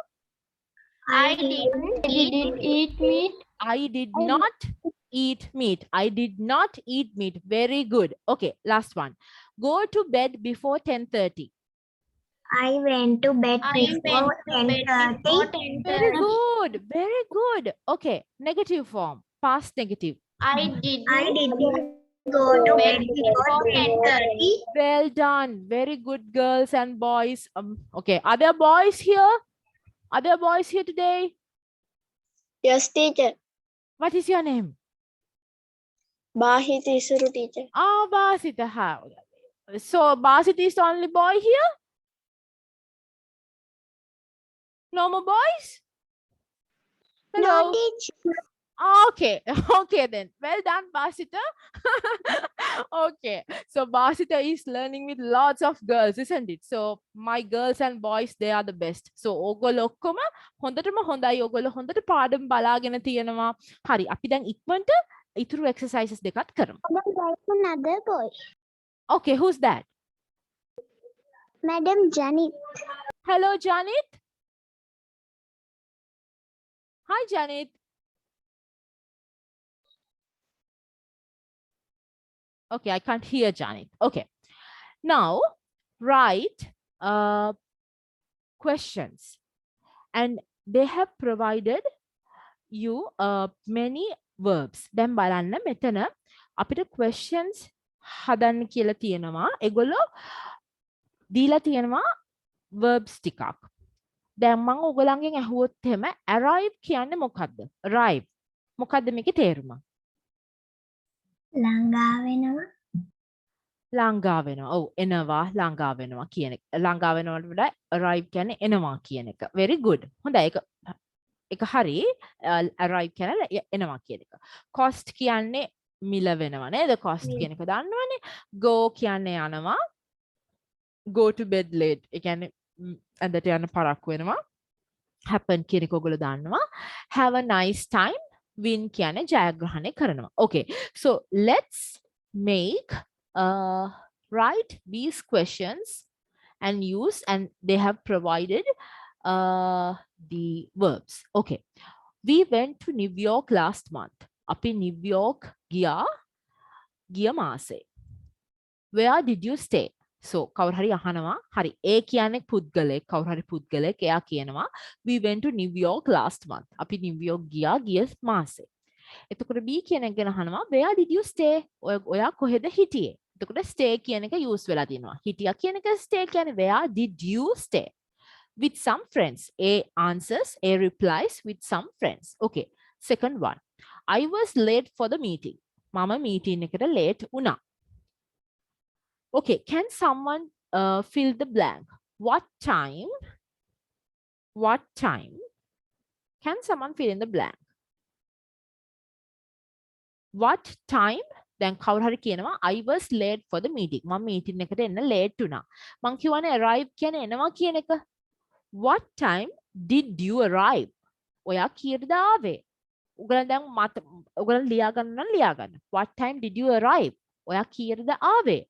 I didn't eat meat. I did not eat meat. I did not eat meat. Very good. Okay, last one. Go to bed before 10:30. I went to bed I went before to bed before 10:30. 10:30. Very good. Very good. Okay, negative form. Past negative. I didn't I didn't go to bed before 10:30. Well done. Very good, girls and boys. Okay, are there boys here? Are there boys here today? Yes, teacher. What is your name? Bahit Isuru, teacher. Basita. So Basita is the only boy here? No more boys? Hello. No, teacher. Okay, okay then. Well done, Basita. Okay, so Basita is learning with lots of girls, isn't it? So my girls and boys, they are the best. So ඕගොල්ලෝ ඔක්කොම හොඳටම හොඳයි. ඕගොල්ලෝ හොඳට පාඩම් බලාගෙන තියෙනවා. හරි, අපි දැන් ඉක්මනට ඉතුරු exercises දෙකක් කරමු. Another boy. Okay, who's that? Madam Janit. Hello, Janit. Hi, Janit. Okay, I can't hear Janit. Okay. Now, write questions. And they have provided you many verbs. දැන් බලන්න මෙතන අපිට questions හදන්න කියලා තියෙනවා. ඒගොල්ලෝ දීලා තියෙනවා verbs ටිකක්. දැන් මම ඔයගොල්ලන්ගෙන් අහුවොත් එහෙම arrive කියන්නේ මොකද්ද? arrive. මොකද්ද මේකේ තේරුම? ළඟා වෙනවා. ළඟා වෙනවා. ඔව් එනවා ළඟා වෙනවා කියන එක. ළඟා වෙනවට වඩා arrive කියන්නේ එනවා කියන එක. Very good. හොඳයි. ඒක හරි. arrive කියන්නේ එනවා කියන එක. cost කියන්නේ මිල වෙනවා නේද? cost කියන එක දන්නවනේ. go කියන්නේ යනවා. go to bed late. ඒ කියන්නේ ඇඳට යන පරක්කු වෙනවා. happen කියන එක ඔයගොල්ලෝ දන්නවා. have a nice time. win කියන්නේ ජයග්‍රහණය කරනවා. Okay. So let's make write these questions and use, and they have provided the verbs. Okay. We went to New York last month. අපි New York ගිය මාසේ. Where did you stay? So කවුරු හරි අහනවා. හරි. A කියන්නේ පුද්ගලයෙක්. කවුරු හරි පුද්ගලයෙක්. එයා කියනවා we went to New York last month. අපි New York ගිය මාසේ. එතකොට B කියන එක ගැන අහනවා where did you stay? ඔයා කොහෙද හිටියේ? එතකොට stay කියන එක use වෙලා තියෙනවා. හිටියා කියන එක stay කියන්නේ where did you stay? With some friends. A answers, A replies with some friends. Okay. Second one. I was late for the meeting. Mama meeting එකට late වුණා. Okay. Can someone fill the blank? What time? What time? Can someone fill in the blank? What time? දැන් කවුරු හරි කියනවා I was late for the meeting. මම meeting එකට එන්න late වුණා. මං කියවනේ arrive කියන්නේ එනවා කියන එක. What time did you arrive? ඔයා කීයටද ආවේ? උගලන් දැන් උගලන් ලියා ගන්න නම් ලියා ගන්න. What time did you arrive? ඔයා කීයටද ආවේ?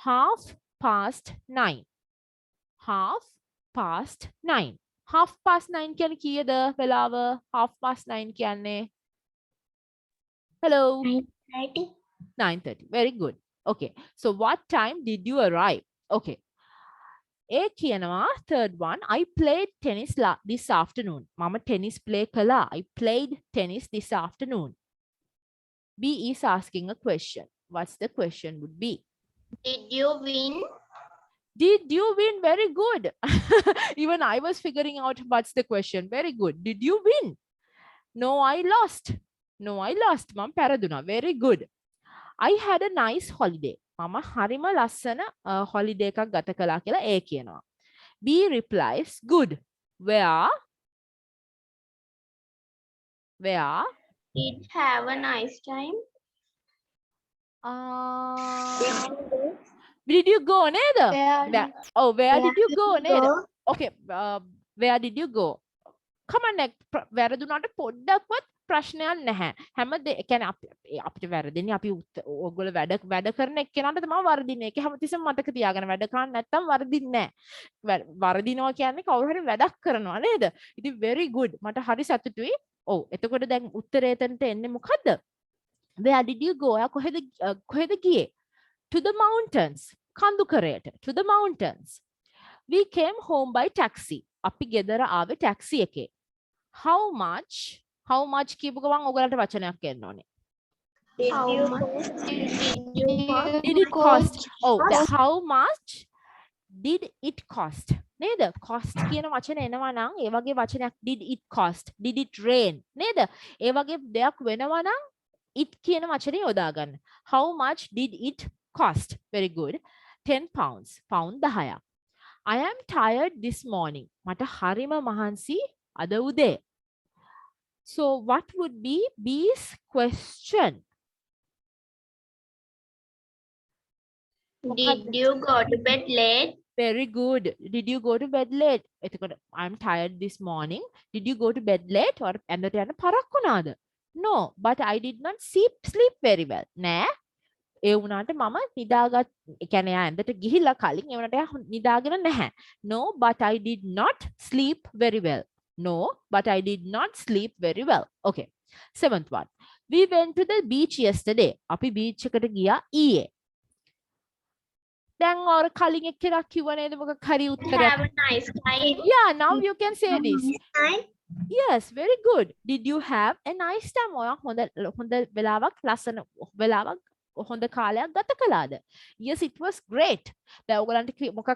9:30. 9:30. 9:30 කියන්නේ කීයද වෙලාව? 9:30 කියන්නේ Hello. 9:30. 9:30. Very good. Okay. So what time did you arrive? Okay. A කියනවා third one. I played tennis this afternoon. මම tennis play කළා. I played tennis this afternoon. B is asking a question. What's the question would be? Did you win? Did you win? Very good. Even I was figuring out what's the question. Very good. Did you win? No, I lost. No, I lost. මම පෙරදුනා. Very good. I had a nice holiday. මම හරිම ලස්සන holiday එකක් ගත කළා කියලා A කියනවා. B replies, good. Where? Did have a nice time? Did you go නේද? Where did you go නේද? Go. Okay, where did you go? Come on, වැරදුනාට පොඩ්ඩක්වත් ප්‍රශ්නයක් නැහැ. හැම කියන්නේ අපිට වැරදින්නේ අපි ඔයගොල්ලෝ වැඩ කරන එක්කෙනාට තමයි වරදින්නේ. ඒක හැමතිස්සෙම මතක තියාගන්න. වැඩ කරන්නේ නැත්තම් වරදින්නේ නැහැ. වරදිනවා කියන්නේ කවුරු හරි වැඩක් කරනවා නේද? ඉතින් very good. මට හරි සතුටුයි. ඔව්. එතකොට දැන් උත්තරේ එතනට එන්නේ මොකද්ද? Where did you go? ඔයා කොහෙද ගියේ? To the mountains. කඳුකරයට. To the mountains. We came home by taxi. අපි ගෙදර ආවේ ටැක්සි එකේ. How much කියපු ගමන් ඔයගලන්ට වචනයක් එන්න ඕනේ. Did it cost? Oh, how much did it cost? නේද? Cost කියන වචන එනවා නම් ඒ වගේ වචනයක් did it cost? Did it rain? නේද? ඒ වගේ දෙයක් වෙනවා නම් it කියන වචනේ යොදා ගන්න. How much did it cost? Very good. 10 pounds. pound 10ක්. I am tired this morning. මට හරිම මහන්සි අද උදේ. So what would be B's question? Did you go to bed late? Very good. Did you go to bed late? එතකොට I'm tired this morning. Did you go to bed late? or ඇඳට යන්න පරක් වුණාද? No, but I did not sleep very well. නෑ. ඒ වුණාට මම නිදාගත් කියන්නේ ඇඳට ගිහිල්ලා කලින් ඒ වුණාට නිදාගෙන නැහැ. No, but I did not sleep very well. No, but I did not sleep very well. Okay. 7th one. We went to the beach yesterday. අපි beach එකට ගියා ඊයේ. දැන් ඔර කලින් එක්කෙනා කිව්ව නේද මොකක් හරි උත්තරයක්. Have a nice time. Yeah, now you can say this. Time. Yes, very good. Did you have a nice time? ඔයා හොඳ වෙලාවක් ලස්සන වෙලාවක් හොඳ කාලයක් ගත කළාද? Yes, it was great. දැන් ඔයගලන්ට මොකක්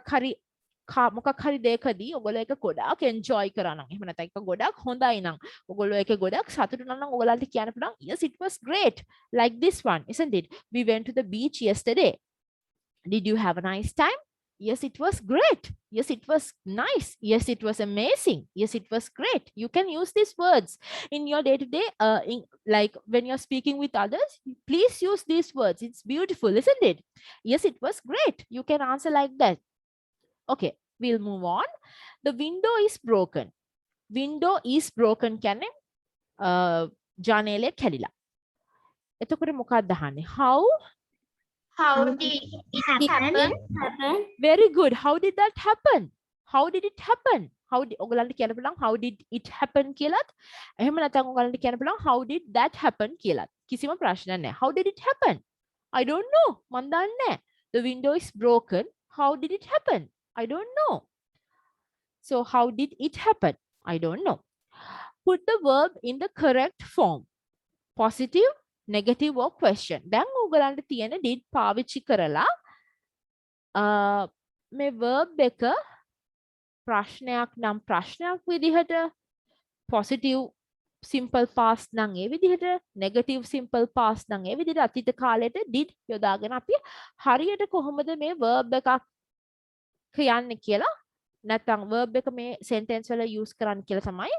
හරි දෙයකදී ඔයගොල්ලෝ එක ගොඩාක් enjoy කරා නම් එහෙම නැත්නම් එක ගොඩාක් හොඳයි නම් ඔයගොල්ලෝ එක ගොඩාක් සතුටු නම් ඔයගලන්ට කියන්න පුළුවන් yes, it was great. Like this one, isn't it? We went to the beach yesterday. Did you have a nice time? Yes, it was great. Yes, it was nice. Yes, it was amazing. Yes, it was great. You can use these words in your day-to-day, like when you're speaking with others, please use these words. It's beautiful, isn't it? Yes, it was great. You can answer like that. Okay, we'll move on. The window is broken. Window is broken. කියන්නේ ජානේලය කැඩිලා. එතකොට මොකක්ද අහන්නේ? How did it happen? Very good. How did that happen? How did it happen? ඔයගලන්ට කියන්න පුළුවන් how did it happen කියලාත්. එහෙම නැත්නම් ඔයගලන්ට කියන්න පුළුවන් how did that happen කියලාත්. කිසිම ප්‍රශ්නයක් නැහැ. How did it happen? I don't know. මන් දන්නේ නැහැ. The window is broken. How did it happen? I don't know. So how did it happen? I don't know. Put the verb in the correct form. Positive, negative or question. දැන් ඔයගලන්ට තියෙන did පාවිච්චි කරලා මේ verb එක ප්‍රශ්නයක් නම් ප්‍රශ්නයක් විදිහට, positive simple past නම් ඒ විදිහට, negative simple past නම් ඒ විදිහට අතීත කාලයට did යොදාගෙන අපි හරියට කොහොමද මේ verb එකක් කියන්නේ කියලා නැත්නම් verb එක මේ sentence වල use කරන්න කියලා තමයි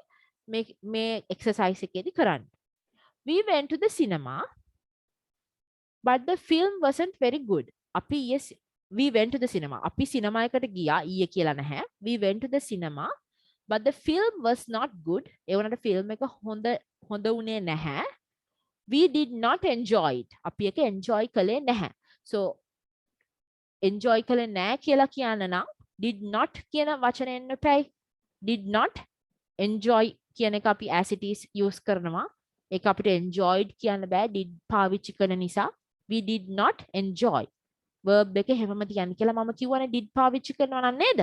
මේ exercise එකේදී කරන්නේ. We went to the cinema but the film wasn't very good. අපි we went to the cinema. අපි සිනමා එකට ගියා ඊයේ කියලා නැහැ. We went to the cinema but the film was not good. ඒ වුණාට film එක හොඳ උනේ නැහැ. We did not enjoy it. අපි ඒක enjoy කළේ නැහැ. So enjoy කළේ නැහැ කියලා කියන්න නම් did not කියන වචනේ එන්න එපායි. did not enjoy කියන එක අපි as it is use කරනවා. ඒක අපිට enjoyed කියන්න බෑ did පාවිච්චි කරන නිසා. We did not enjoy. verb එක හැමම තියන්න කියලා මම කිව්වනේ did පාවිච්චි කරනවා නම් නේද?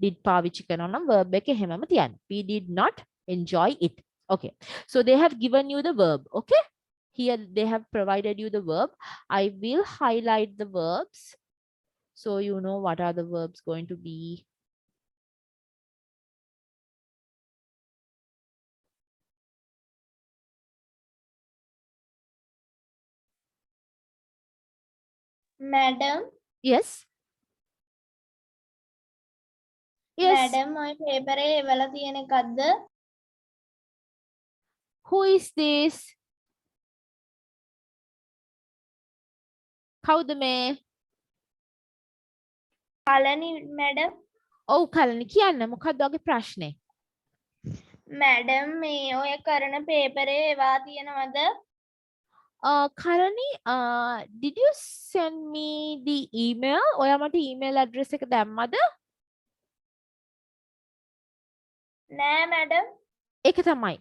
did පාවිච්චි කරනවා නම් verb එක හැමම තියන්න. We did not enjoy it. Okay. So they have given you the verb. Okay. Here they have provided you the verb. I will highlight the verbs so you know what are the verbs going to be. Madam. Yes. Yes. Madam, ඔය paper එකේ එවලා තියෙන එකක්ද? Who is this? කවුද මේ? කලනි madam. ඔව් කලනි කියන්න මොකක්ද ඔයාගේ ප්‍රශ්නේ? Madam, මේ ඔය කරන paper එකේ එවා තියෙනවද? Karani, did you send me the email? ඔයා මට email address එක දැම්මද? නෑ madam. ඒක තමයි.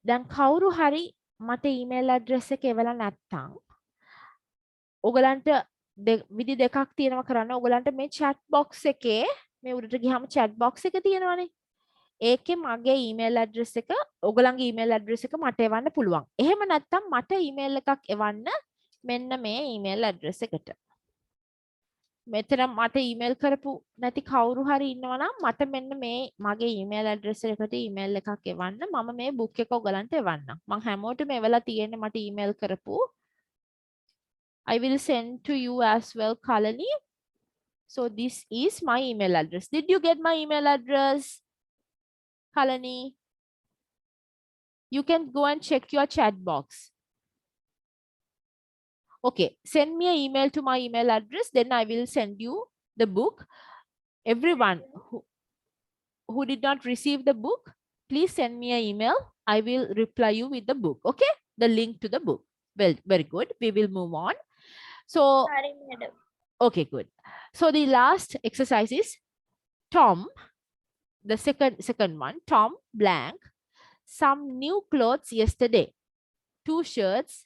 දැන් කවුරු හරි මට email address එක එවලා නැත්තම් ඔයගලන්ට විදි දෙකක් තියෙනවා කරන්න. ඔයගලන්ට මේ chat box එකේ මේ උඩට ගියාම chat box එක තියෙනවනේ. ඒකේ මගේ email address එක ඔයගලන්ගේ email address එක මට එවන්න පුළුවන්. එහෙම නැත්නම් මට email එකක් එවන්න මෙන්න මේ email address එකට. මෙතන මට email කරපු නැති කවුරු හරි ඉන්නවා නම් මට මෙන්න මේ මගේ email address එකට email එකක් එවන්න. මම මේ book එක ඔයගලන්ට එවන්නම්. මම හැමෝටම එවලා තියෙන්නේ මට email කරපු. I will send to you as well, Kalani. So this is my email address. Did you get my email address? Kalani, you can go and check your chat box. Okay, send me an email to my email address, then I will send you the book. Everyone who did not receive the book, please send me an email. I will reply you with the book, okay? The link to the book. Well, very good. We will move on. So, Sorry, madam. okay, good. So the last exercise is Tom. The second one, Tom blank some new clothes yesterday. 2 shirts,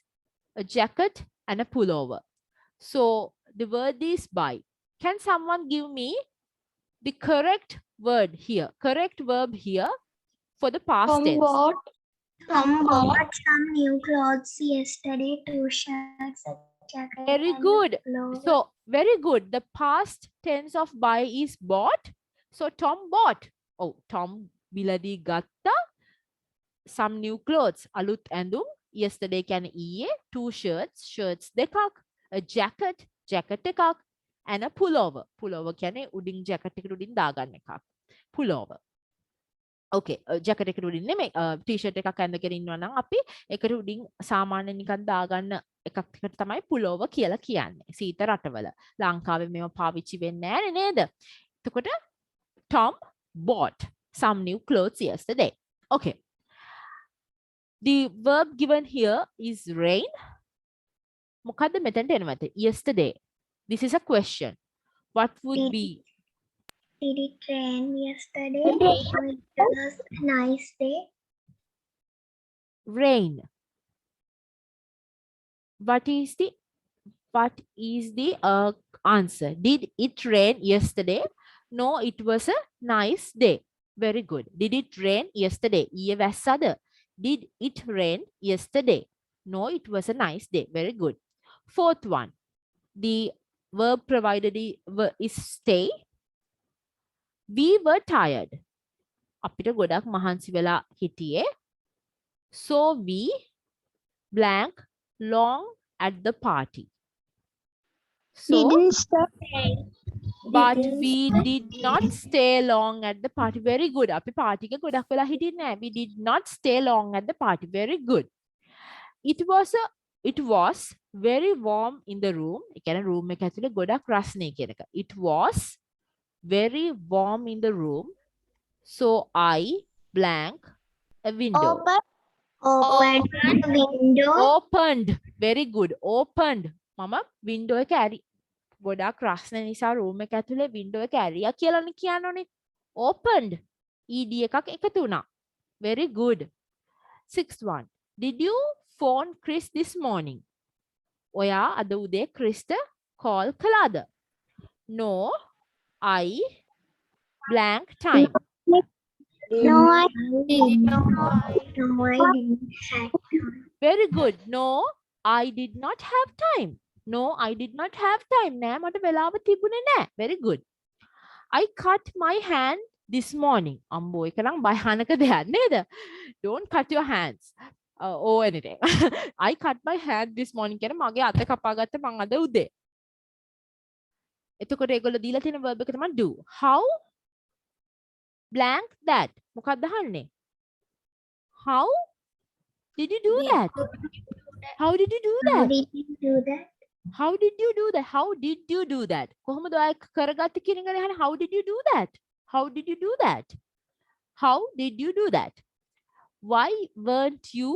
a jacket and a pullover. So the word is buy. Can someone give me the correct word here? Correct verb here for the past tense. Tom bought some new clothes yesterday, 2 shirts, a jacket. Very and good. a pullover. So very good. The past tense of buy is bought. So Tom bought. Oh, Tom biladi gatta some new clothes. Alut andum yesterday can iye 2 shirts dekak, a jacket ekak and a pullover. Pullover කියන්නේ උඩින් jacket එකට උඩින් දාගන්න එකක්. Pullover. Okay, jacket එකට උඩින් නෙමෙයි t-shirt එකක් ඇඳගෙන ඉන්නවා නම් අපි ඒකට උඩින් සාමාන්‍ය නිකන් දාගන්න එකකට තමයි pullover කියලා කියන්නේ. සීත රටවල. ලංකාවේ මේව පාවිච්චි වෙන්නේ නැහැ නේද? එතකොට Tom bought some new clothes yesterday. Okay. The verb given here is rain. මොකද්ද මෙතනට එනවද? Yesterday. This is a question. What would be? Did it rain yesterday? So it was a nice day. Rain. What is the answer? Did it rain yesterday? No, it was a nice day. Very good. Did it rain yesterday? ඊයේ වැස්සද? Did it rain yesterday? No, it was a nice day. Very good. Fourth one. The verb provided is stay. We were tired. අපිට ගොඩක් මහන්සි වෙලා හිටියේ. So we blank long at the party. So, Didn't stay. but we did not stay long at the party. Very good. අපි party එක ගොඩක් වෙලා හිටියේ නෑ. We did not stay long at the party. Very good. It was very warm in the room. ඒ කියන්නේ room එක ඇතුලේ ගොඩක් රස්නේ කියන එක. It was very warm in the room. So I blank a window. Opened the window. Opened. Very good. Opened. මම window එක ඇරි. ගොඩක් රස්න නිසා room එක ඇතුලේ window එක ඇරියා කියලානේ කියන්න ඕනේ. Opened. ed එකක් එකතු වුණා. Very good. Sixth one. Did you phone Chris this morning? ඔයා අද උදේ ක්‍රිස්ට call කළාද? No, I blank time. No, I didn't. No, I didn't have time. Very good. No, I did not have time. No, I did not have time. නෑ මට වෙලාව තිබුණේ නෑ. Very good. I cut my hand this morning. අම්බෝ ඒක නම් භයානක දෙයක් නේද? Don't cut your hands. Or anything. I cut my hand this morning. කියන්නේ මගේ අත කපාගත්ත මං අද උදේ. එතකොට ඒගොල්ලෝ දීලා තියෙන verb එක තමයි do. How blank that. මොකක්ද අහන්නේ? How did you do that? How did you do How that? did you do that? How did you do that? How did you do that? කොහොමද ඔයා කරගත්තේ කියන එකනේ අහන්නේ. How did you do that? How did you do that? How did you do that? Why weren't you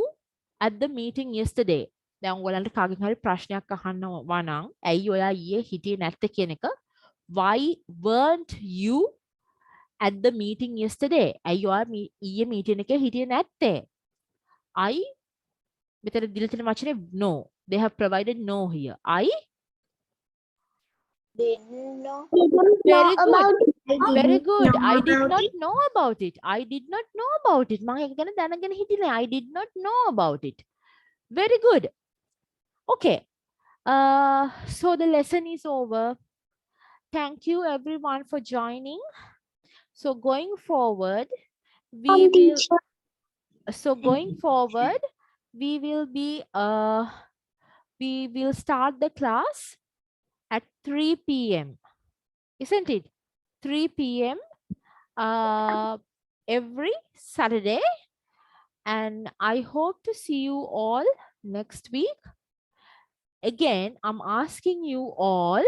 at the meeting yesterday? දැන් ඔයගලන්ට කාගෙන් හරි ප්‍රශ්නයක් අහනවා නම් ඇයි ඔයා ඊයේ හිටියේ නැත්තේ කියන එක. Why weren't you at the meeting yesterday? ඇයි ඔයා ඊයේ meeting එකේ හිටියේ නැත්තේ? I මෙතන දීලා තියෙන වචනේ no. They have provided no here. I Didn't know. very good. Very good. I did about not it. know about it. I did not know about it. මම ඒක ගැන දැනගෙන හිටියේ නෑ. I did not know about it. Very good. Okay. So the lesson is over. Thank you everyone for joining. So going forward, we will start the class at 3 p.m. Isn't it? 3 p.m. Every Saturday. And I hope to see you all next week. Again, I'm asking you all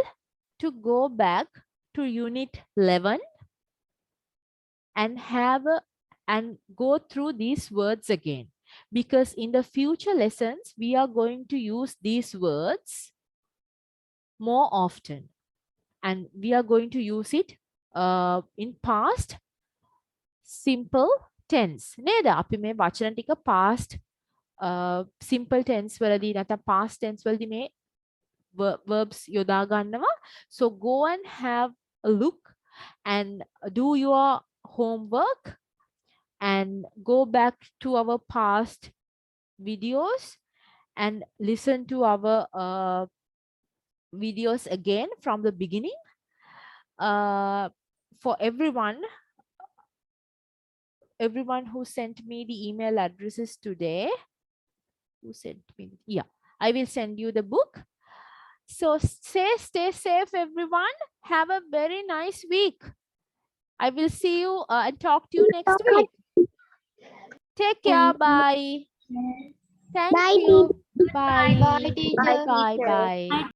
to go back to Unit 11 and go through these words again. Because in the future lessons, we are going to use these words more often. And we are going to use it in past simple tense. නේද? අපි මේ වචන ටික past simple tense වලදී නැත්නම් past tense වලදී මේ verbs යොදා ගන්නවා. So go and have a look and do your homework and go back to our past videos and listen to our videos again from the beginning. For everyone who sent me the email addresses today, who sent me? Yeah, I will send you the book. So stay safe, everyone. Have a very nice week. I will see you and talk to you next week. Take care. Bye. Thank Bye, you. Bye. Bye, teacher. Bye. Bye.